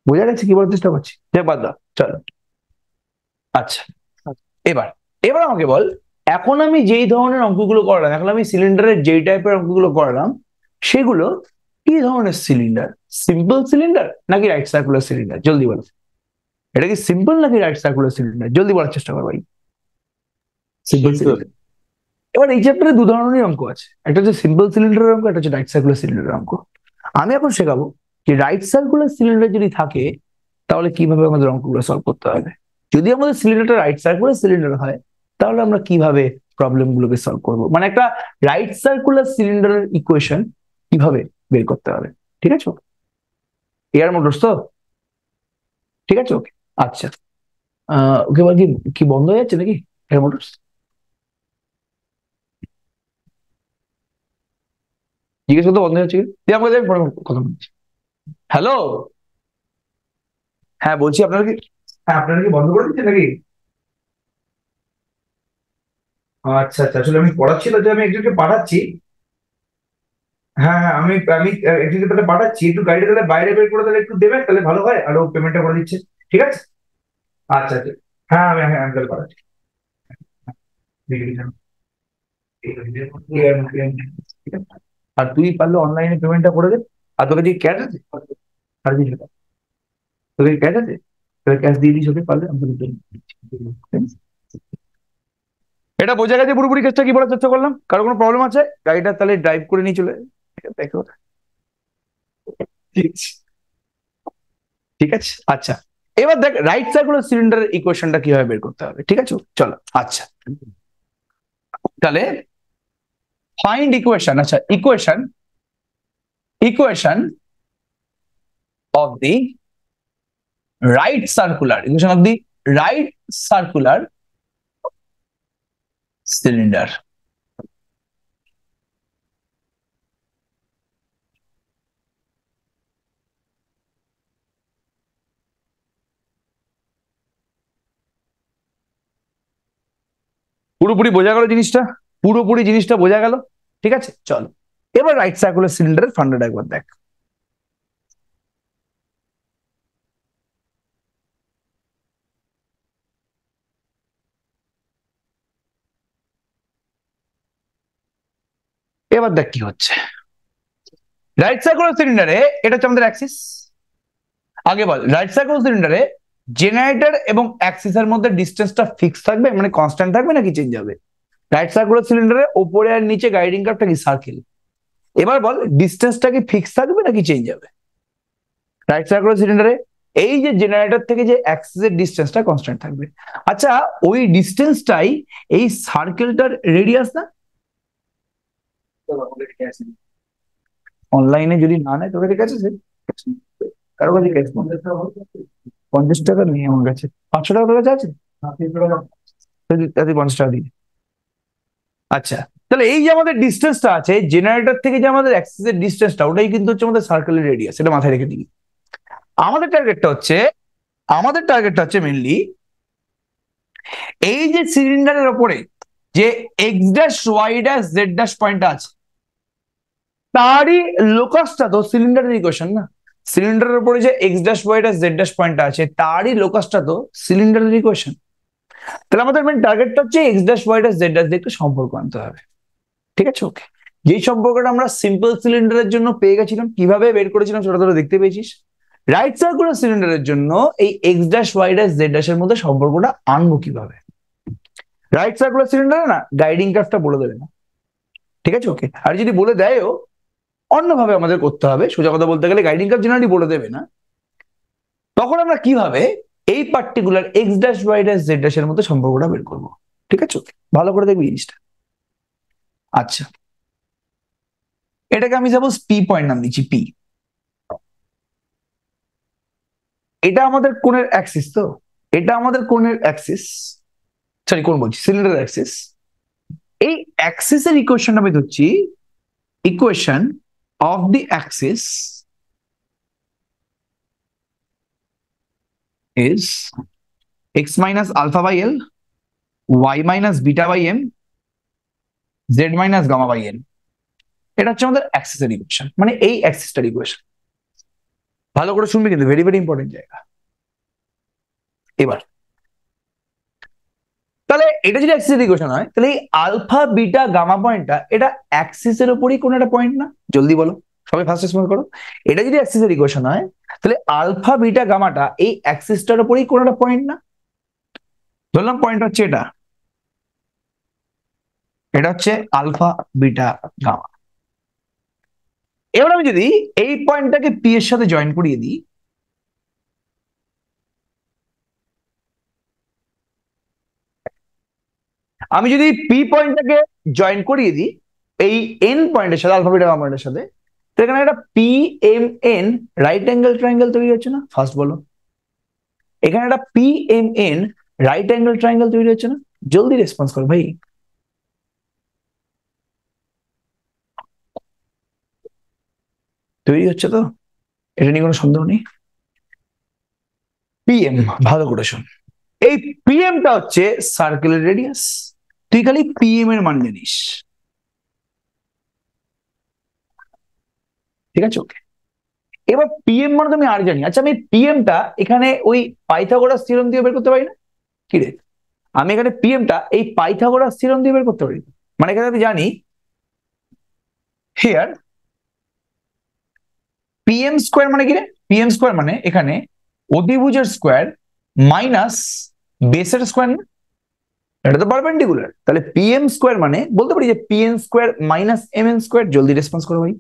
বোঝা গেছে কি বলতে চেষ্টা করছি? যে বাদ দাও, চলো। আচ্ছা, এবার এবার আমাকে বল, এখন আমি যেই ধরনের অঙ্কগুলো করালাম, এখন আমি সিলিন্ডারের যেই টাইপের অঙ্কগুলো করালাম সেগুলো কি ধরনের সিলিন্ডার? সিম্পল সিলিন্ডার নাকি রাইট সার্কুলার সিলিন্ডার? জলদি বলো, এটা কি সিম্পল নাকি রাইট সার্কুলার সিলিন্ডার? জলদি বলার চেষ্টা কর ভাই। Simple cylinder. এবার এই চ্যাপ্টারে দু ধরনের অঙ্ক আছে, একটা হচ্ছে সিম্পল সিলিন্ডারের অঙ্ক, একটা হচ্ছে রাইট সার্কুলার সিলিন্ডারের অঙ্ক। আমি এখন শেখাবো যে রাইট সার্কুলার সিলিন্ডার যদি থাকে তাহলে কিভাবে আমাদের অঙ্কগুলো সলভ করতে হবে। যদি আমাদের সিলিন্ডারটা রাইট সার্কুলার সিলিন্ডার হয় তাহলে আমরা কিভাবে প্রবলেম গুলোকে সলভ করবো, মানে একটা রাইট সার্কুলার সিলিন্ডারের ইকুয়েশন কিভাবে বের করতে হবে, ঠিক আছে? এয়ার মোটরস তো, ঠিক আছে ওকে। আচ্ছা, ওকে, এবার কি কি বন্ধ হয়ে যাচ্ছে নাকি এয়ার মোটরস? জিজ্ঞেস করতে বন্ধ হয়ে যাচ্ছে কি? দিয়ে আমাকে দেখ, পরে কথা বলছি। হ্যালো, হ্যাঁ বলছি, আপনারা কি, হ্যাঁ আপনারা কি বন্ধ করে দিচ্ছেন নাকি? আচ্ছা আচ্ছা, আসলে আমি পড়াচ্ছি তো, যে আমি একজনকে পাঠাচ্ছি। হ্যাঁ হ্যাঁ, আমি আমি একজনকে তাহলে পাঠাচ্ছি, একটু গাড়িটা তাহলে বাইরে বের করে তাহলে একটু দেবেন, তাহলে ভালো হয়, আর ও পেমেন্টটা করে দিচ্ছে, ঠিক আছে? আচ্ছা আচ্ছা, হ্যাঁ আমি তাহলে পাঠাচ্ছি। ঠিক আছে? আর তুই পারলে অনলাইনে পেমেন্টটা করে দে। আর তোকে যে ক্যাশ আছে, আর কিছু না। তোকে ক্যাশ আছে, তোকে ক্যাশ দিয়ে দিস ওকে, পারলে আমি তোকে দিয়ে দিচ্ছি। এটা বোঝা গেছে পুরোপুরি কেসটা কি বলার চেষ্টা করলাম? কারো কোনো প্রবলেম আছে? গাড়িটা তাহলে ড্রাইভ করে নিয়ে চলে যাবে। দেখো, ঠিক আছে, ঠিক আছে আচ্ছা। এবার দেখ রাইট সার্কুলার সিলিন্ডারের ইকুয়েশনটা কিভাবে বের করতে হবে, ঠিক আছে চলো। আচ্ছা, তাহলে ফাইন্ড ইকুয়েশন, আচ্ছা equation, equation of the right circular, equation of the right circular cylinder. পুরোপুরি বোঝা গেল জিনিসটা? পুরোপুরি জিনিসটা বোঝা গেল? ঠিক আছে, চল এবার রাইট সার্কুলার সিলিন্ডারের ফান্ডাটা একবার দেখ। এবার দেখ কি হচ্ছে। রাইট সার্কুলার সিলিন্ডারে এটা হচ্ছে আমাদের অ্যাক্সিস। আগে বল, রাইট সার্কুলার সিলিন্ডারে জেনারেটর এবং অ্যাক্সিসের মধ্যে ডিসটেন্সটা ফিক্স থাকবে, মানে কনস্ট্যান্ট থাকবে নাকি চেঞ্জ হবে? রাইট সার্কুলার সিলিন্ডারে ওপরে আর নিচে গাইডিং কার্ভটা কি সার্কেল। এবার বল ডিসটেন্সটা কি ফিক্স থাকবে নাকি চেঞ্জ হবে? রাইট সার্কুলার সিলিন্ডারে এই যে জেনারেটর থেকে যে অ্যাক্সিসের ডিসটেন্সটা কনস্ট্যান্ট থাকবে। আচ্ছা, ওই ডিসটেন্সটাই এই সার্কেলটার রেডিয়াস না? অনলাইনে যদি না নেয় তোর কাছে আছে? কারো কাছে ক্যাশ 50 টাকা নেই আমার কাছে। 500 টাকা তোর কাছে আছে? তাহলে 50 টাকা দিই। আচ্ছা, তাহলে এই যে আমাদের ডিসটেন্সটা আছে জেনারেটর থেকে যে আমাদের অ্যাক্সিসের ডিসটেন্সটা, ওটাই কিন্তু হচ্ছে আমাদের সার্কেলের রেডিয়াস। এটা মাথায় রেখে দিই। আমাদের টার্গেটটা হচ্ছে মেইনলি এই যে সিলিন্ডারের ওপরে যে x dash Y dash Z dash point আছে, তারই লোকাসটা তো সিলিন্ডারের ইকুয়েশন না? সিলিন্ডারের উপরে যে x dash Y dash Z dash point আছে, তারই লোকাসটা তো সিলিন্ডারের ইকুয়েশন। তাহলে আমাদের মেন টার্গেটটা হচ্ছে x dash Y dash Z dash দিয়ে একটু সম্পর্ক আনতে হবে। ঠিক আছে, ওকে। যেই সম্পর্কটা আমরা সিম্পল সিলিন্ডারের জন্য পেয়ে গেছিলাম, কিভাবে বের করেছিলাম সেটা তোরা দেখতে পেয়েছিস। রাইট সার্কুলার সিলিন্ডারের জন্য এই x dash Y dash Z dash এর মধ্যে সম্পর্কটা আনবো কিভাবে? রাইট সার্কুলার সিলিন্ডারে না গাইডিং কার্ভটা বলে দেবে না। ঠিক আছে, ওকে। আর যদি বলে দেয়ও, অন্যভাবে আমাদের করতে হবে। সোজা কথা বলতে গেলে গাইডিং কার্ভ জেনারেলি বলে দেবে না। তখন আমরা কিভাবে এই particular x dash Y dash Z dash এর মধ্যে সম্পর্কটা বের করবো? ঠিক আছে, ওকে, ভালো করে দেখবি জিনিসটা। আচ্ছা, এটাকে আমি সাপোজ পি পয়েন্ট নাম দিচ্ছি, পি। এটা আমাদের কোণের অ্যাক্সিস, তো এটা আমাদের কোণের অ্যাক্সিস, সরি কোণ বলছি, সিলিন্ডার অ্যাক্সিস। এই অ্যাক্সিসের ইকুয়েশন আমি ধরছি equation of the Axis is x minus alpha by L, y minus beta by M, z minus gamma by N। এটা হচ্ছে আমাদের অ্যাক্সিসের ইকুয়েশন, মানে এই অ্যাক্সিসটার ইকুয়েশন। ভালো করে শুনবি কিন্তু, ভেরি ভেরি ইম্পর্টেন্ট জায়গা। এবার তাহলে এটা যদি অ্যাক্সিসের ইকুয়েশন হয়, তাহলে এই আলফা বিটা গামা পয়েন্টটা এটা অ্যাক্সিসের উপরই কোন একটা পয়েন্ট না? জলদি বলো, সবাই ফার্স্ট রেসপন্স করো। এটা যদি অ্যাক্সিসের ইকুয়েশন হয়, তাহলে আলফা বিটা গামাটা এই অ্যাক্সিসটার উপরই কোন একটা পয়েন্ট না? ধরলাম পয়েন্ট হচ্ছে এটা, এটা হচ্ছে আলফা বিটা গামা। এবার আমি যদি এই পয়েন্টটাকে পি এর সাথে জয়েন করিয়ে দিই, আমি যদি পি পয়েন্টটাকে জয়েন করিয়ে দিই এই এন পয়েন্টের সাথে, আলফা বিটা গামা পয়েন্টের সাথে, তো এখানে একটা P M N right angle triangle তৈরি হচ্ছে না? ফার্স্ট বলো, এখানে একটা P M N right angle triangle তৈরি হচ্ছে না? জলদি রেসপন্স করো ভাই। তৈরি হচ্ছে তো? এটা নিয়ে কোনো সন্দেহ নেই। পিএম, ভালো করে শোন, এই পিএমটা হচ্ছে সার্কেলের রেডিয়াস। তুই খালি পিএম এর মান জানিস। ঠিক আছে, ওকে। এবার পিএম মানে তুমি আর জানি। আচ্ছা, আমি পিএমটা এখানে ওই পাইথাগোরাস থিওরেম দিয়ে বের করতে পারি না? কি রে, আমি এখানে পিএমটা এই পাইথাগোরাস থিওরেম দিয়ে বের করতে পারি। মানে এখানে আমি জানি হিয়ার পিএম স্কোয়ার মানে কি রে? পিএম স্কোয়ার মানে এখানে অতিভুজের স্কোয়ার মাইনাস বেসের স্কোয়ার না? এটা তো পারপেন্ডিকুলার। তাহলে পিএম স্কোয়ার মানে বলতে পারি যে PN square minus M N square. জলদি রেসপন্স করো ভাই।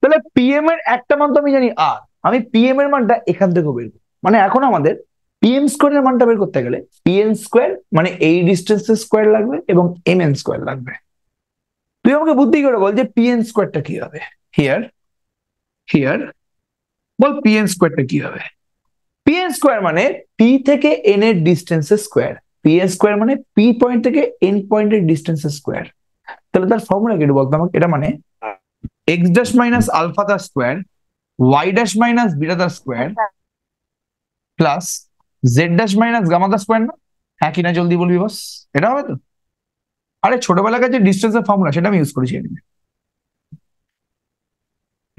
তাহলে পিএম এর একটা মান তো আমি জানি আর, আমি পিএম এর মানটা এখান থেকে বের করব। মানে এখন আমাদের পিএম স্কোয়ার এর মানটা বের করতে গেলে পিএন স্কোয়ার মানে এই ডিস্টেন্সের স্কোয়ার লাগবে এবং এম এন স্কোয়ার লাগবে। তুই আমাকে বুদ্ধি করে বল যে পিএন স্কোয়ারটা কি হবে। হিয়ার হিয়ার বল পিএন স্কোয়ারটা কি হবে। পিএন স্কোয়ার মানে পি থেকে এন এর ডিস্টেন্সের স্কোয়ার। পিএন স্কোয়ার মানে পি পয়েন্ট থেকে এন পয়েন্টের ডিস্টেন্সের স্কোয়ার। তাহলে তার ফর্মুলা কি বলতো আমাকে? এটা মানে X dash minus alpha the square, Y dash minus beta the square, plus Z dash minus gamma the square না? হ্যাঁ কিনা জলদি বলবি বস, এটা হবে তো? আরে ছোটবেলাকার যে ডিস্টেন্সের ফর্মুলা সেটা আমি ইউজ করেছি এখানে।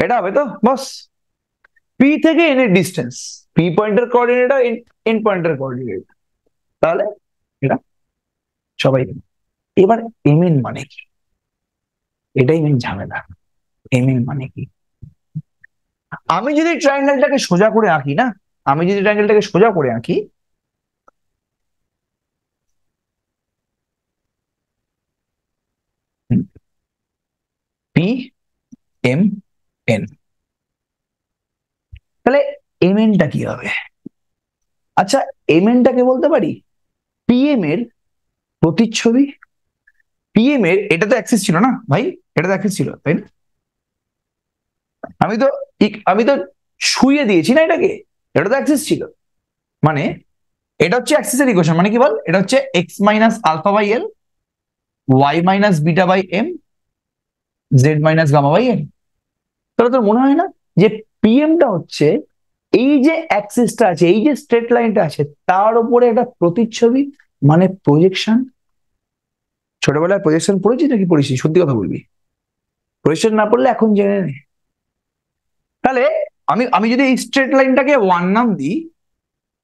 এটা হবে তো বস? পি থেকে এন এর ডিস্টেন্স, পি পয়েন্টের কোঅর্ডিনেট আর এন পয়েন্টের কোঅর্ডিনেট, তাহলে এটা সবাই জানে। এবার এম এন মানে কি, এটাই মেন ঝামেলা। এম এন মানে কি? আমি যদি ট্রায়াঙ্গেলটাকে সোজা করে আঁকি না, আমি যদি ট্রায়াঙ্গেলটাকে সোজা করে আঁকি, পি এম এন, তাহলে এম এনটা কি হবে? আচ্ছা, এম এনটাকে বলতে পারি পিএম এর প্রতিচ্ছবি। পিএম এর, এটা তো অ্যাক্সিস ছিল না ভাই, এটা তো অ্যাক্সিস ছিল তাই না? আমি তো শুইয়ে দিয়েছি না এটাকে, এটা তো অ্যাক্সিস ছিল। মানে এটা হচ্ছে অ্যাক্সিসের ইকুয়েশন, মানে কি বল, এটা হচ্ছে x minus alpha by L, Y minus beta by M, Z minus gamma by n. তাহলে তোর মনে হয় না যে পিএমটা হচ্ছে এই যে অ্যাক্সিসটা আছে, এই যে স্ট্রেট লাইনটা আছে, তার উপরে একটা প্রতিচ্ছবি, মানে প্রজেকশন। ছোটবেলায় প্রজেকশন পড়েছিস নাকি পড়িস? সত্যি কথা বলবি, প্রজেকশন না পড়লে এখন জেনে নে। তাহলে আমি আমি যদি এই স্ট্রেট লাইনটাকে ওয়ান নাম দিই,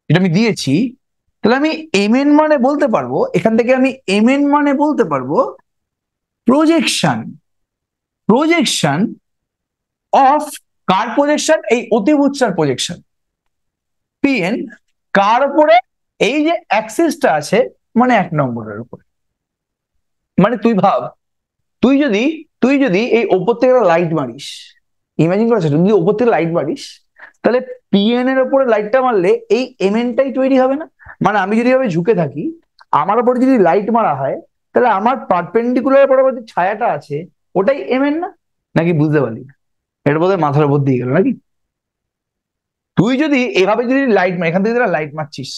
যেটা আমি দিয়েছি, তাহলে আমি এম এন মানে বলতে পারবো, এখান থেকে আমি এম এন মানে বলতে পারবো projection, projection of car projection? এই অতিভুজটার প্রজেকশন। পিএন কার উপরে? এই যে অ্যাক্সিসটা আছে, মানে 1 নম্বরের উপরে। মানে তুই ভাব, তুই যদি এই ওপর থেকে লাইট মারিস, ইমাজিন করা, যদি ওপর থেকে লাইট মারিস, তাহলে পিএন এর উপরে লাইটটা মারলে এই এমএনটাই তৈরি হবে না? মানে আমি যদি এভাবে ঝুঁকে থাকি, আমার উপরে যদি লাইট মারা হয়, তাহলে আমার পারপেন্ডিকুলার বরাবর যে ছায়াটা আছে ওটাই এমএন না? নাকি বুঝতে পারলি না? এটা বোধহয় মাথার উপর দিয়ে গেল নাকি? তুই যদি এভাবে যদি লাইট মার, এখান থেকে যারা লাইট মারছিস,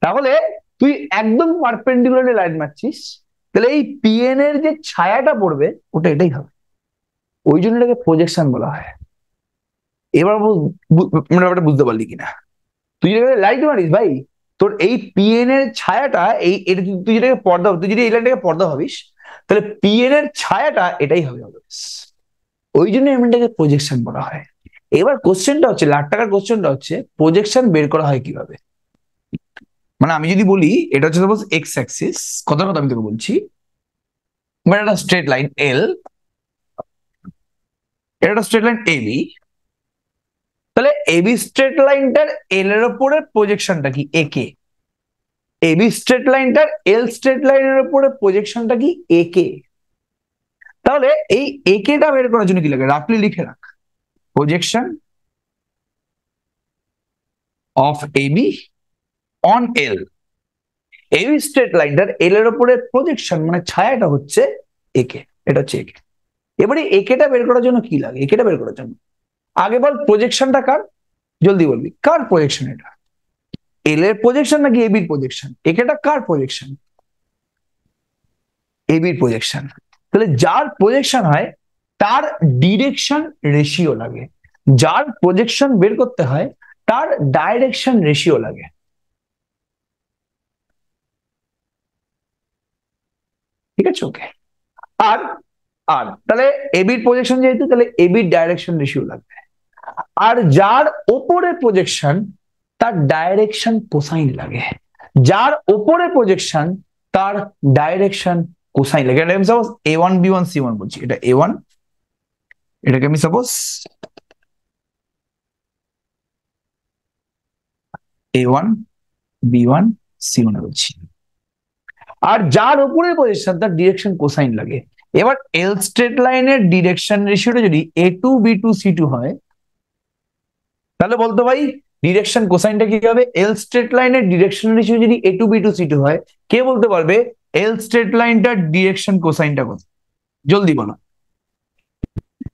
তাহলে তুই একদম পারপেন্ডিকুলারলি লাইট মারছিস, তাহলে এই পিএন এর যে ছায়াটা পড়বে ওটা এটাই হবে। ওই জন্য এটাকে প্রজেকশন বলা হয়। এবার মানে ব্যাপারটা বুঝতে পারলি কিনা? তুই যদি লাইট মারিস ভাই, তোর এই পিএন এর ছায়াটা, এই এটা তুই যেটাকে পর্দা, তুই যদি এই লাইনটাকে পর্দা ভাবিস, তাহলে পিএন এর ছায়াটা এটাই হবে অলওয়েজ। ওই জন্য এমনটাকে প্রজেকশন বলা হয়। এবার কোশ্চেনটা হচ্ছে, লাখ টাকার কোশ্চেনটা হচ্ছে, প্রজেকশন বের করা হয় কিভাবে? মানে আমি যদি বলি এটা হচ্ছে সাপোজ এক্স অ্যাক্সিস, কথার কথা আমি তোকে বলছি, মানে একটা স্ট্রেট লাইন এল, এটা একটা স্ট্রেট লাইন এবি, তাহলে এবি স্ট্রেট লাইনটার এল এর উপরে প্রজেকশনটা কি? এ কে। এবি স্ট্রেট লাইনটার এল স্ট্রেট লাইনের উপরে প্রজেকশনটা কি? এ কে। তাহলে এই এ কেটা বের করার জন্য কি লাগে? রাফলি লিখে রাখ, projection of AB on L. AB straight লাইনটার এল এর উপরে প্রজেকশন মানে ছায়াটা হচ্ছে এ কে, এটা হচ্ছে এ কে। এবারে এ কেটা বের করার জন্য কি লাগে? এ কেটা বের করার জন্য আগে বল প্রজেকশনটা কার, জলদি বলবি, কার প্রজেকশন এটা? এল এর প্রজেকশন নাকি এবির প্রজেকশন? একেটা কার প্রজেকশন? এবির প্রজেকশন। তাহলে যার প্রজেকশন হয় তার ডিরেকশন রেশিও লাগে, যার প্রজেকশন বের করতে হয় তার ডাইরেকশন রেশিও লাগে। ঠিক আছে, ওকে। আর আর তাহলে এবির প্রজেকশন যেহেতু, তাহলে এবির ডাইরেকশন রেশিও লাগবে। আর যার ওপরে প্রজেকশন তার ডাইরেকশন কোসাইন লাগে, যার ওপরে প্রজেকশন তার ডাইরেকশন কোসাইন লাগে। এটা আমি সাপোজ A1 B1 C1 বলছি, এটা A1, এটাকে আমি সাপোজ A1 B1 C1 বলছি। আর যার উপরে পজিশন তার ডিরেকশন কোসাইন লাগে। এবার এল স্ট্রেট লাইনের ডিরেকশন রেশিওটা যদি A2 B2 C2 হয়, তাহলে বলতো ভাই ডিরেকশন কোসাইনটা কি হবে? এল স্ট্রেট লাইনের ডিরেকশন রেশিও যদি A2 B2 C2 হয়, কে বলতে পারবে এল স্ট্রেট লাইনটার ডিরেকশন কোসাইনটা কত? জলদি বলো।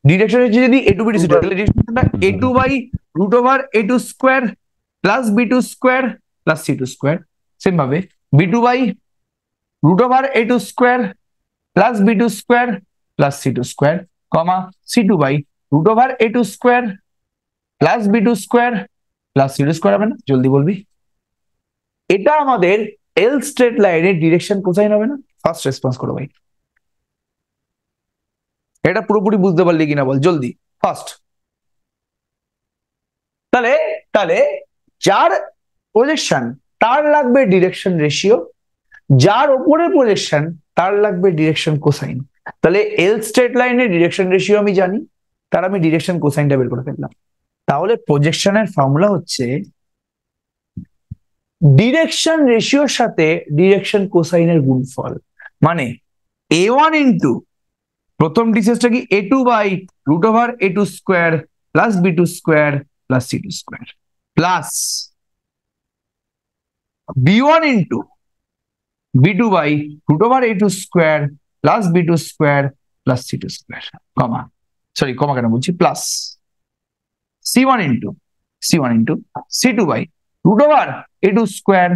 ডিরেকশন রেশিও যদি A2 B2 C2, তাহলে ডিরেকশনটা A2 by root over A2 square plus B2 square plus C2 square. Same ভাবে B2 by root over A2 square plus B2 square plus C2 square, comma C2 by root over A2 square plus B2 square plus C2 square হবে না? জলদি বলবি। এটা আমাদের এল straight লাইনের direction cosine হবে না? ফার্স্ট রেসপন্স করো ভাই, এটা পুরোপুরি বুঝতে পারলি কিনা বল জলদি ফার্স্ট। তাহলে তাহলে যার প্রজেকশন তার লাগবে ডিরেকশন রেশিও, যার উপরে প্রজেকশন তার লাগবে ডিরেকশন কোসাইন। তাহলে এল স্ট্রেট লাইনের ডিরেকশন রেশিও আমি জানি, তার আমি ডিরেকশন কোসাইনটা বের করে ফেললাম। তাহলে প্রজেকশনের ফর্মুলা হচ্ছে ডিরেকশন রেশিওর সাথে ডিরেকশন কোসাইনের গুণফল, মানে a1 ইন্টু প্রথম ডিসেসটা কি a2 by root over a2 square plus b2 square plus c2 square plus b1 into b2 by root over a2 square plus b2 square plus c2 square comma comma কেন বলছি plus c1 into c2 by root over a2 square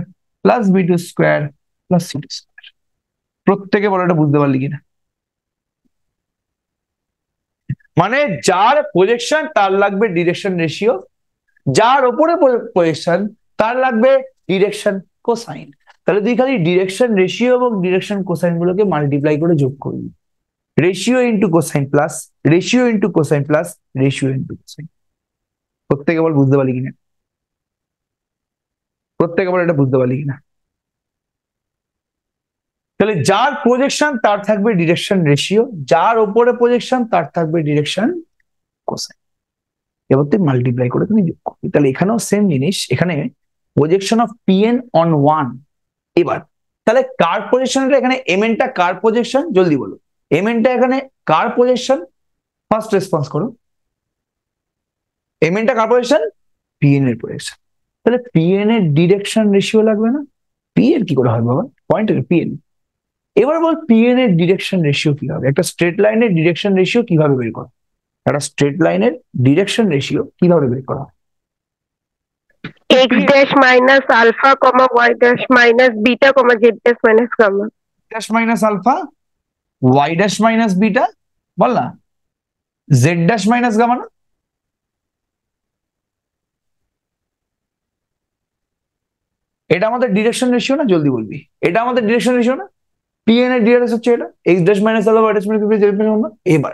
plus b2 square plus c2 square. প্রত্যেকে বলো এটা বুঝতে পারলি কিনা? মানে যার প্রজেকশন তার লাগবে ডিরেকশন রেশিও, যার উপরে প্রজেকশন তার লাগবে ডিরেকশন কোসাইন। তাহলে তুই খালি ডিরেকশন রেশিও এবং ডিরেকশন কোসাইন গুলোকে মাল্টিপ্লাই করে যোগ করবি, ratio into cosine plus ratio into cosine plus ratio into cosine. প্রত্যেকে বল বুঝতে পারলি কিনা? প্রত্যেকে বল এটা বুঝতে পারলি কিনা? তাহলে যার প্রজেকশন তার থাকবে ডিরেকশন রেশিও, যার উপরে প্রজেকশন তার থাকবে ডিরেকশন কোসাইন। এবার তুই মাল্টিপ্লাই করে তুমি যোগ করবি। তাহলে এখানেও সেম জিনিস, এখানে projection of PN on one. এবার তাহলে কার প্রজেকশন, এখানে এমএন টা কার প্রজেকশন জলদি বলো, এমএন টা এখানে কার প্রজেকশন? ফার্স্ট রেসপন্স করো, এমএন টা কার প্রজেকশন? পিএন এর প্রজেকশন। তাহলে পিএন এর ডিরেকশন রেশিও লাগবে না? পিএন কি করে হয় বাবা, পয়েন্টের পিএন। এবার বল পিএন এর ডিরেকশন রেশিও কি হবে? একটা স্ট্রেট লাইনের ডিরেকশন রেশিও কিভাবে বের করা? একটা স্ট্রেট লাইনের ডিরেকশন রেশিও কিভাবে বের করা? x dash minus alpha comma y dash minus beta comma z dash minus gamma dash minus alpha, Y dash minus beta, বল না জেড ড্যাশ মাইনাস গামা না? এটা আমাদের ডিরেকশন রেশিও না? জলদি বলবি, এটা আমাদের ডিরেকশন রেশিও না? পিএন এর ডিরেকশন হচ্ছে এটা, x dash minus alpha Y dash minus beta Z minus gamma. এবার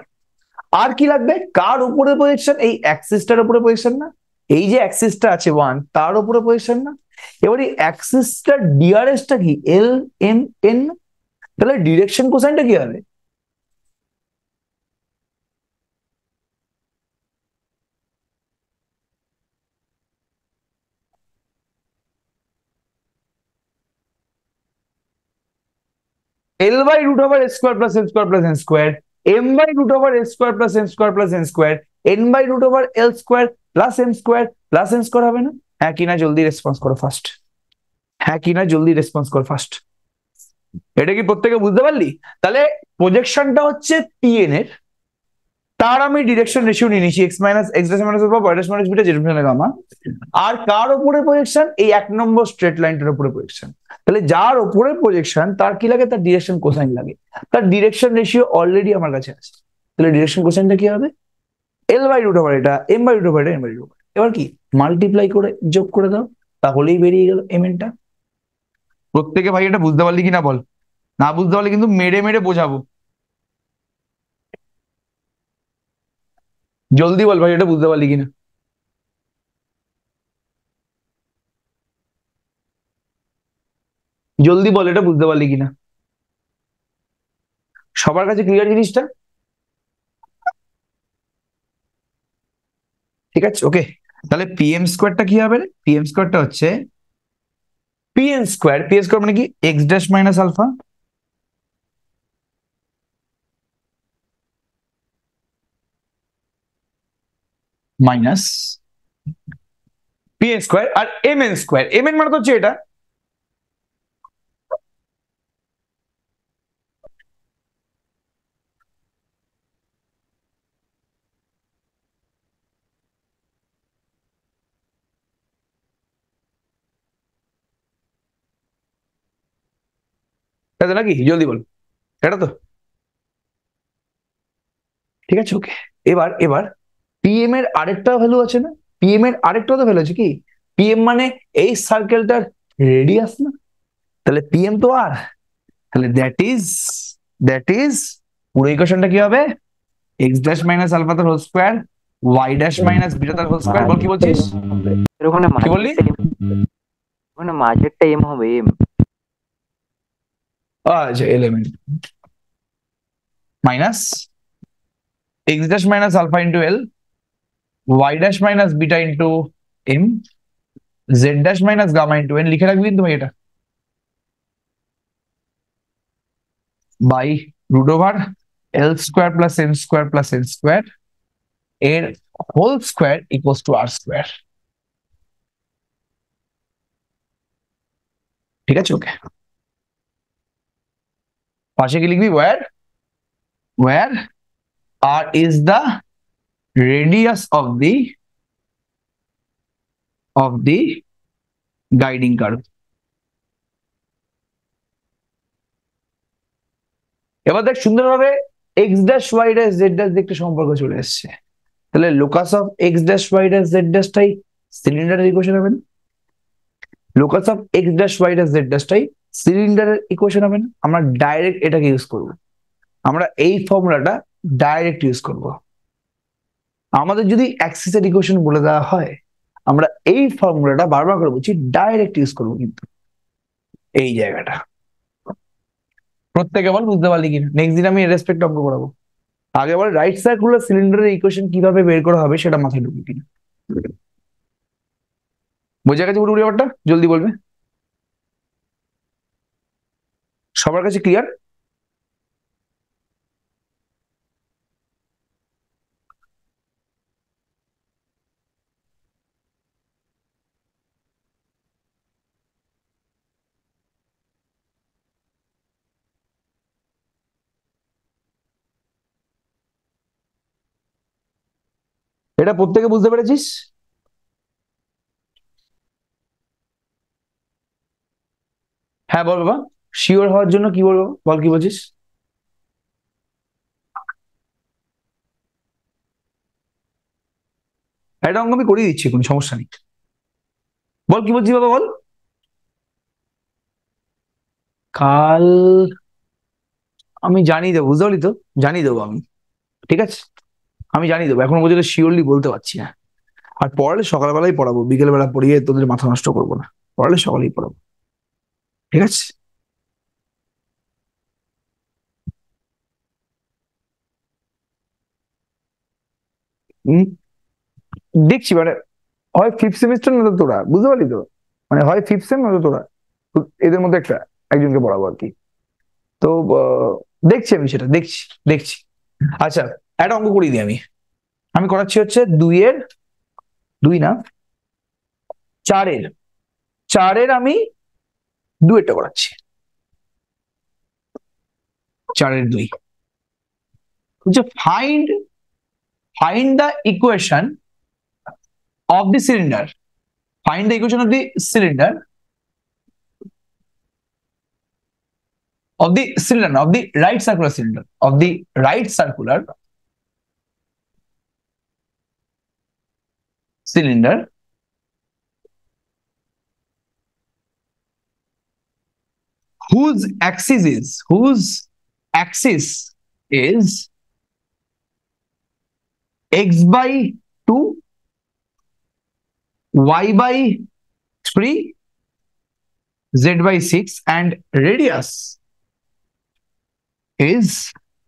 আর কি লাগবে? কার উপরে প্রজেকশন? এই অ্যাক্সিসটার উপরে প্রজেকশন না? এই যে অ্যাক্সিসটা আছে ওয়ান, তার উপরে প্রজেকশন না? এবার এই অ্যাক্সিসটার ডিআরএসটা কি? L m n. তাহলে ডিরেকশন কোসাইনটা কি হবে? L by root over s square plus n square plus n square, m by root over s square plus n square plus n square, n by root over l square plus m square plus n square হবে না? হ্যাঁ কিনা জলদি response করো first, হ্যাঁ কিনা জলদি response করো ফার্স্ট। এটা কি প্রত্যেকে বুঝতে পারলি? তাহলে প্রজেকশনটা হচ্ছে পিএন এর, তার আমি ডিরেকশন রেশিও নিয়ে নিয়েছি X minus x dash minus alpha Y dash minus beta Z minus gamma. আর কার উপরে প্রজেকশন? এই এক নম্বর স্ট্রেট লাইনটার উপরে প্রজেকশন। তাহলে যার উপরে প্রজেকশন তার কি লাগে? তার ডিরেকশন কোসাইন লাগে। তার ডিরেকশন রেশিও অলরেডি আমার কাছে আছে। তাহলে ডিরেকশন কোসাইনটা কি হবে? এল বাই রুট ওভার এটা, এম বাই রুট ওভার এটা, এম বাই রুট ওভার। এবার কি মাল্টিপ্লাই করে যোগ করে দাও, তাহলেই বেরিয়ে গেল এমএনটা। প্রত্যেকে ভাই এটা বুঝতে পারলি কিনা বল, না বুঝতে পারলে কিন্তু মেরে মেরে বোঝাবো। জলদি বল ভাই এটা বুঝতে পারলি কিনা? জলদি বল এটা বুঝতে পারলি কিনা? সবার কাছে ক্লিয়ার জিনিসটা? ঠিক আছে ওকে। তাহলে পিএম স্কোয়ারটা কি হবে? পিএম স্কোয়ারটা হচ্ছে পিএন স্কোয়ার, পিএন স্কোয়ার মানে কি? X dash minus alpha minus PN square আর m N square. M n মানে তো হচ্ছে এটা, তাই তো নাকি? জলদি বল এটা তো ঠিক আছে ওকে। এবার এবার পিএম এর আরেকটা ভ্যালু আছে না? পিএম এর আরেকটা তো ভ্যালু আছে কি? পিএম মানে এই সার্কেলটার রেডিয়াস না, তাহলে পিএম তো আর, তাহলে দ্যাট ইজ পুরো ইকুয়েশনটা কি হবে? এক্স ড্যাশ মাইনাস আলফা তার whole square Y dash minus beta তার হোল স্কোয়ার। বল কি বলছিস? এর ওখানে কি বললি? ওখানে মাঝেরটা এম হবে, এম। আচ্ছা, element minus x dash minus alpha into l y dash minus beta into m z dash minus gamma into n. লিখে রাখবি কিন্তু ভাই এটা, by root over l square plus m square plus n square এর whole square equals to R square. ঠিক আছে, okay. পাশে কি লিখবি? Where R is the radius of the guiding curve. এবার দেখ সুন্দরভাবে X dash Y dash Z dash দিয়ে একটা সম্পর্ক চলে এসছে। তাহলে locus of x dash Y dash Z ড্যাশটাই সিলিন্ডারের ইকুয়েশন হবে না? Locus of x dash Y dash Z ড্যাশটাই সিলিন্ডারের ইকুয়েশন হবে না? আমরা ডাইরেক্ট এটাকে ইউজ করব, আমরা এই ফর্মুলাটা ডাইরেক্ট ইউজ করব। আমাদের যদি অ্যাক্সিসের ইকুয়েশন বলে দেওয়া হয়, আমরা এই ফর্মুলাটা বারবার করে বলছি ডাইরেক্ট ইউজ করবো, কিন্তু এই জায়গাটা প্রত্যেকে বল বুঝতে পারলি কিনা? নেক্সট দিন আমি রেসপেক্ট অঙ্ক করাবো। আগে বল রাইট সার্কুলার সিলিন্ডারের ইকুয়েশন কিভাবে বের করা হবে সেটা মাথায় ঢুকি কিনা। বোঝা গেছে পুরোপুরি ব্যাপারটা? জলদি বলবে, সবার কাছে ক্লিয়ার? এটা প্রত্যেকে বুঝতে পেরেছিস? হ্যাঁ বল বাবা, শিওর হওয়ার জন্য কি বলবো? বল কি বলছিস? এটা অঙ্ক আমি করিয়ে দিচ্ছি, কোনো সমস্যা নেই। বল কি বলছিস বাবা, বল। কাল আমি জানিয়ে দেবো, বুঝতে পারলি তো? জানিয়ে দেবো আমি, ঠিক আছে? আমি জানিয়ে দেবো, এখন পর্যন্ত শিওরলি বলতে পারছি না। আর পড়ালে সকালবেলায় পড়াবো, বিকেল বেলা পড়িয়ে তোদের মাথা নষ্ট করবো না। পড়ালে সকালেই পড়াবো, ঠিক আছে? হম, দেখছি মানে হয় ফিফথ সেমিস্টার না তো তোরা, বুঝতে পারলি তো? মানে হয় ফিফথ সেম না তো তোরা, তো এদের মধ্যে একজনকে পড়াবো আর কি। তো দেখছি আমি, সেটা দেখছি দেখছি। আচ্ছা, একটা অঙ্ক করিয়ে দিই আমি। আমি করাচ্ছি হচ্ছে দুই না, চারের আমি দুইটা করাচ্ছি, 4/2 হচ্ছে find the equation of the cylinder. Find the equation of the cylinder of the cylinder, of the right circular cylinder, of the right circular cylinder whose axis is x by 2, y by 3, z by 6 and radius is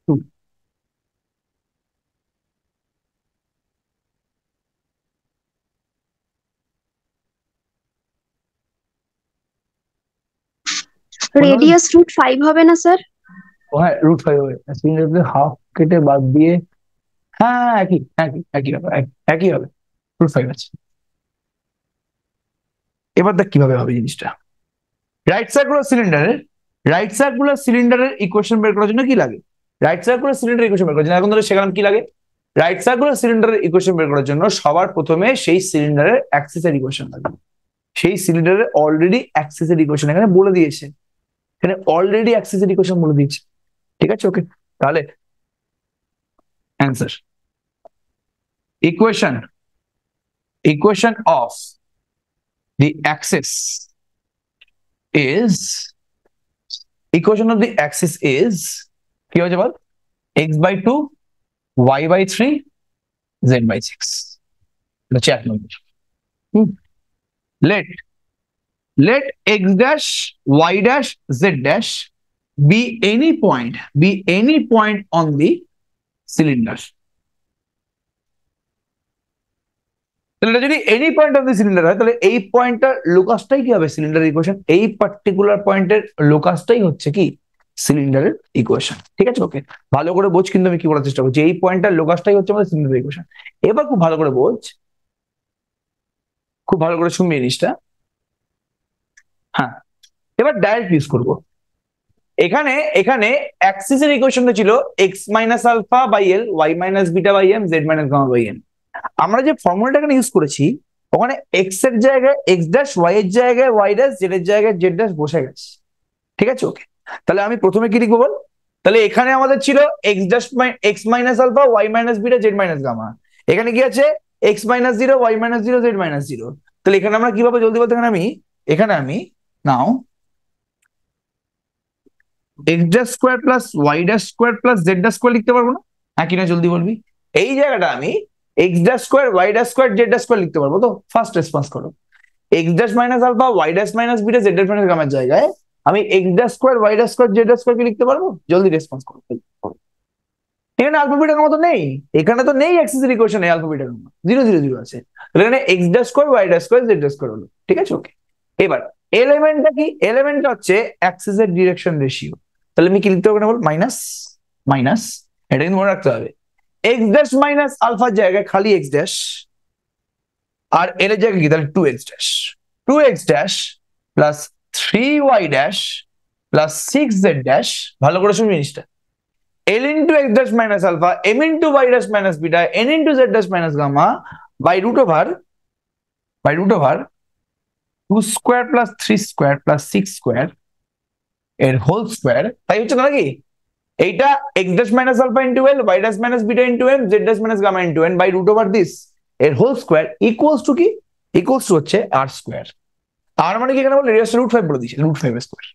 2. Radius √5 হবে না sir? হ্যাঁ √5 হবে, সিলিন্ডারকে half কেটে বাদ দিয়ে। হ্যাঁ একই ব্যাপার, একই হবে, √5 আছে। এবার দেখ কিভাবে হবে জিনিসটা। রাইট সার্কুলার সিলিন্ডারের ইকুয়েশন বের করার জন্য কি লাগে? রাইট সার্কুলার সিলিন্ডার ইকুয়েশন বের করার জন্য এখন ধরে সেখানে কি লাগে? রাইট সার্কুলার সিলিন্ডারের ইকুয়েশন বের করার জন্য সবার প্রথমে সেই সিলিন্ডারের অ্যাক্সিসের ইকুয়েশন লাগবে। সেই সিলিন্ডারের অলরেডি অ্যাক্সিসের ইকুয়েশন এখানে বলে দিয়েছে, এখানে অলরেডি অ্যাক্সিসের ইকুয়েশন বলে দিয়েছে, ঠিক আছে? ওকে, তাহলে answer equation of the axis is equation of the axis is কি হয়েছে বল x/2 y/3 z/6 এটা 4 নম্বর let x dash y dash z dash be any point on the cylinder. তাহলে এটা যদি any point of the cylinder হয় তাহলে এই পয়েন্টটার লোকাসটাই কি হবে সিলিন্ডারের ইকুয়েশন, এই পার্টিকুলার পয়েন্টের লোকাসটাই হচ্ছে কি সিলিন্ডারের ইকুয়েশন। ঠিক আছে, ওকে, ভালো করে বোঝ কিন্তু আমি কি বলার চেষ্টা করছি, এই পয়েন্টটার লোকাসটাই হচ্ছে আমাদের সিলিন্ডারের ইকুয়েশন। এবার খুব ভালো করে বোঝ, খুব ভালো করে শুনবি জিনিসটা। হ্যাঁ, এবার ডাইরেক্ট ইউজ করবো। এখানে অ্যাক্সিসের ইকুয়েশনটা ছিল x minus alpha by L, Y minus beta by M, Z minus gamma by n. আমরা যে ফর্মুলাটা এখানে ইউজ করেছি ওখানে এক্স এর জায়গায় এক্স ড্যাশ, ওয়াই এর জায়গায় ওয়াই ড্যাশ, জেড এর জায়গায় জেড ড্যাশ বসে গেছে। ঠিক আছে, ওকে, তাহলে আমি প্রথমে কি লিখবো বল, তাহলে এখানে আমাদের ছিল X dash X minus alpha, Y minus beta, Z minus gamma. এখানে কি আছে X minus zero, Y minus zero, Z minus zero. তাহলে এখানে আমরা কিভাবে জলদি বলতে, এখানে আমি now X dash square plus Y dash square plus Z dash square লিখতে পারবো না? হ্যাঁ কিনা জলদি বলবি। এই জায়গাটা আমি x dash square Y dash square Z dash square লিখতে পারবো তো? ফার্স্ট রেসপন্স করো। X dash minus alpha, Y dash minus beta, Z dash minus গামার জায়গায় আমি x dash square Y dash square Z dash square কি লিখতে পারবো? জলদি রেসপন্স করো। এখানে আলফা বিটা গামা তো নেই, এখানে তো নেই অ্যাক্সিসের ইকুয়েশনে আলফা বিটা গামা, 0 0 0 আছে। তাহলে এখানে x dash square Y dash square Z dash square হলো। ঠিক আছে, ওকে। এবার এলিমেন্টটা কি, এলিমেন্টটা হচ্ছে অ্যাক্সিসের ডিরেকশন রেশিও। তাহলে আমি কি লিখতে হবে না বল, মাইনাস মাইনাস, এটা কিন্তু মনে রাখতে হবে। এক্স ড্যাশ মাইনাস আলফার জায়গায় খালি এক্স ড্যাশ, আর এর জায়গায় কি তাহলে 2x dash, 2x dash plus 3y dash plus 6z dash. ভালো করে শুনবি জিনিসটা, l into x dash minus alpha, m into y dash minus beta, n into z dash minus gamma by root over 2 square plus 3 square plus 6 square এর whole square. তাই হচ্ছে না নাকি? এইটা x dash minus alpha into l, y dash minus beta into m, z dash minus gamma into n by root over this এর whole square equals to কি, equals to হচ্ছে r square. আর মানে কি এখানে বলে রেডিয়াস √5 বলে দিয়েছে, √5 স্কোয়ার।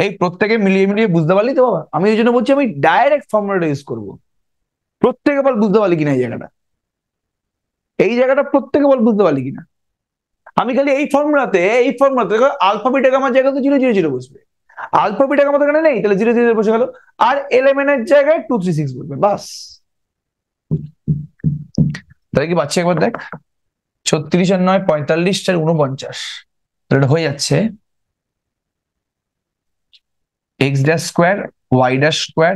এই প্রত্যেকে মিলিয়ে বুঝতে পারলি তো বাবা? আমি এই জন্য বলছি আমি ডাইরেক্ট ফর্মুলাটা ইউজ করবো। প্রত্যেকে বল বুঝতে পারলি কিনা এই জায়গাটা প্রত্যেকে বল বুঝতে পারলি কিনা? আমি খালি এই ফর্মুলাতে আলফা বিটা গামার জায়গায় তো 0 0 0 বসবে, আলফা বিটা গামা তো এখানে নেই, তাহলে 0 0 বসে গেল। আর এলিমেন্টের জায়গায় 2 3 6 বসবে, বাস। তাহলে কি পাচ্ছি একবার দেখ, 36 আর 9 45 আর 49, তাহলে এটা হয়ে যাচ্ছে x dash square Y dash square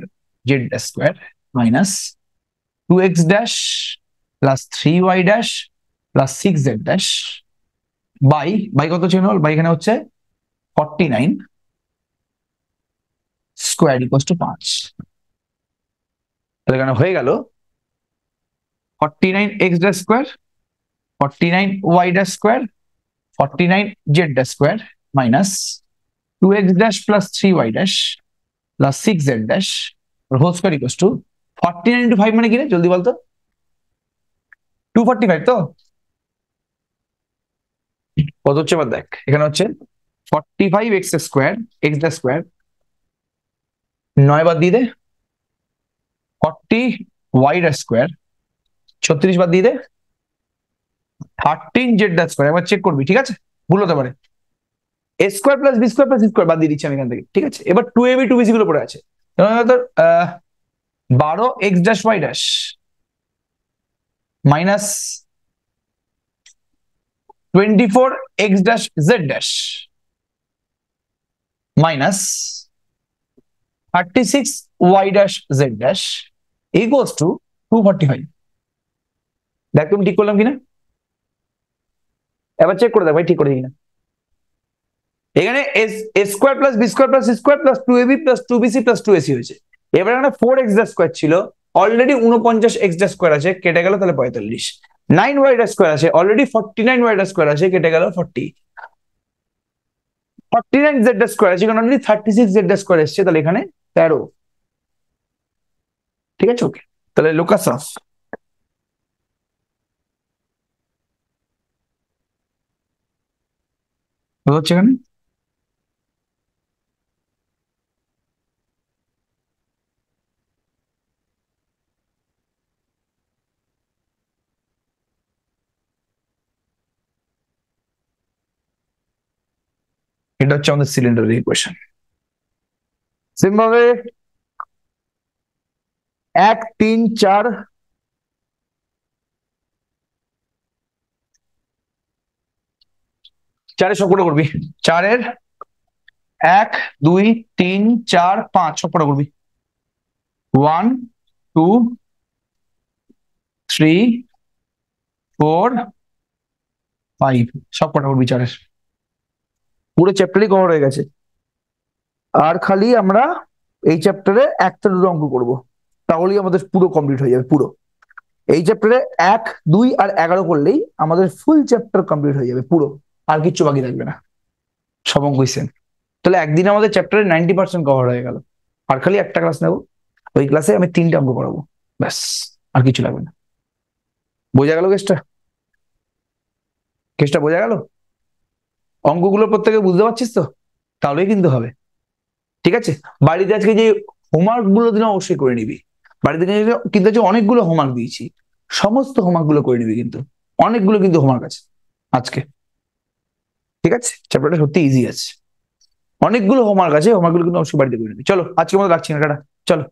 Z dash square minus 2x dash plus 3y dash plus 6z dash by কত ছিল বাই, এখানে হচ্ছে 49 স্কোয়ার ইকুয়ালস টু 5। তাহলে এখানে হয়ে গেল 49x dash square, 49y dash square, 49z dash square minus 2x dash plus 3y dash plus 6z dash whole square equals to 49 into 5 মানে কি রে জলদি বলতো? 245 তো? কত হচ্ছে এবার দেখ, এখানে হচ্ছে 45x square x dash square, 9 বাদ দিয়ে দে, 40y ড্যাশ স্কোয়ার, 36 বাদ দিয়ে দে, 13z ড্যাশ স্কোয়ার। এবার চেক করবি, ঠিক আছে? ভুল হতে পারে। a square plus b square plus c square বাদ দিয়ে দিচ্ছি আমি এখান থেকে, ঠিক আছে? এবার 2ab 2bc গুলো পড়ে আছে, 12x dash y dash minus 24x dash z dash minus 36y dash z dash equals to 245। দেখ তুমি ঠিক করলাম কিনা, এবার চেক করে দেখ ভাই ঠিক করে কিনা। এখানে a square plus b square plus c square plus 2ab plus 2bc plus 2ac হয়েছে। এবার এখানে 4x ড্যাশ স্কোয়ার ছিল, অলরেডি 49x ড্যাশ স্কোয়ার আছে, কেটে গেল তাহলে 45। 9y ড্যাশ স্কোয়ার আছে, অলরেডি 49y ড্যাশ স্কোয়ার আছে, কেটে গেল 40। 49z ড্যাশ স্কোয়ার আছে, কারণ অলরেডি 36z ড্যাশ স্কোয়ার এসছে, তাহলে এখানে 13। ঠিক আছে, ওকে। তাহলে লোকাস অফ হচ্ছে এখানে এটা হচ্ছে আমাদের সিলিন্ডারের ইকুয়েশন। সিম্পলভাবে 1 3 4 4-এর সবকটা করবি, 4-এর 1 2 3 4 5 সবকটা করবি, 1 2 3 4 5 সবকটা করবি 4-এর। পুরো চ্যাপ্টারই কভার হয়ে গেছে। আর খালি আমরা এই চ্যাপ্টারে একটা দুটো অঙ্ক করবো, তাহলেই আমাদের পুরো কমপ্লিট হয়ে যাবে। পুরো এই চ্যাপ্টারে 1 2 আর 11 করলেই আমাদের ফুল চ্যাপ্টার কমপ্লিট হয়ে যাবে পুরো, আর কিচ্ছু বাকি থাকবে না, সব অঙ্কই সেম। তাহলে একদিনে আমাদের চ্যাপ্টারে 90% কভার হয়ে গেল। আর খালি একটা ক্লাস নেবো, ওই ক্লাসে আমি 3টে অঙ্ক করাবো, ব্যাস, আর কিছু লাগবে না। বোঝা গেল কেসটা? কেসটা বোঝা গেল? অঙ্কগুলো প্রত্যেকে বুঝতে পারছিস তো? তাহলেই কিন্তু হবে, ঠিক আছে? বাড়িতে আজকে যে হোমওয়ার্ক গুলো দিলাম অবশ্যই করে নিবি। বাড়িতে কিন্তু আজকে অনেকগুলো হোমওয়ার্ক দিয়েছি, সমস্ত হোমওয়ার্ক গুলো করে নিবি, কিন্তু অনেকগুলো কিন্তু হোমওয়ার্ক আছে আজকে, ঠিক আছে? চ্যাপ্টারটা সত্যি ইজি আছে, অনেকগুলো হোমওয়ার্ক আছে, হোমওয়ার্ক গুলো কিন্তু অবশ্যই বাড়িতে করে নিবি। চলো আজকে মতো রাখছি না, টাটা, চলো।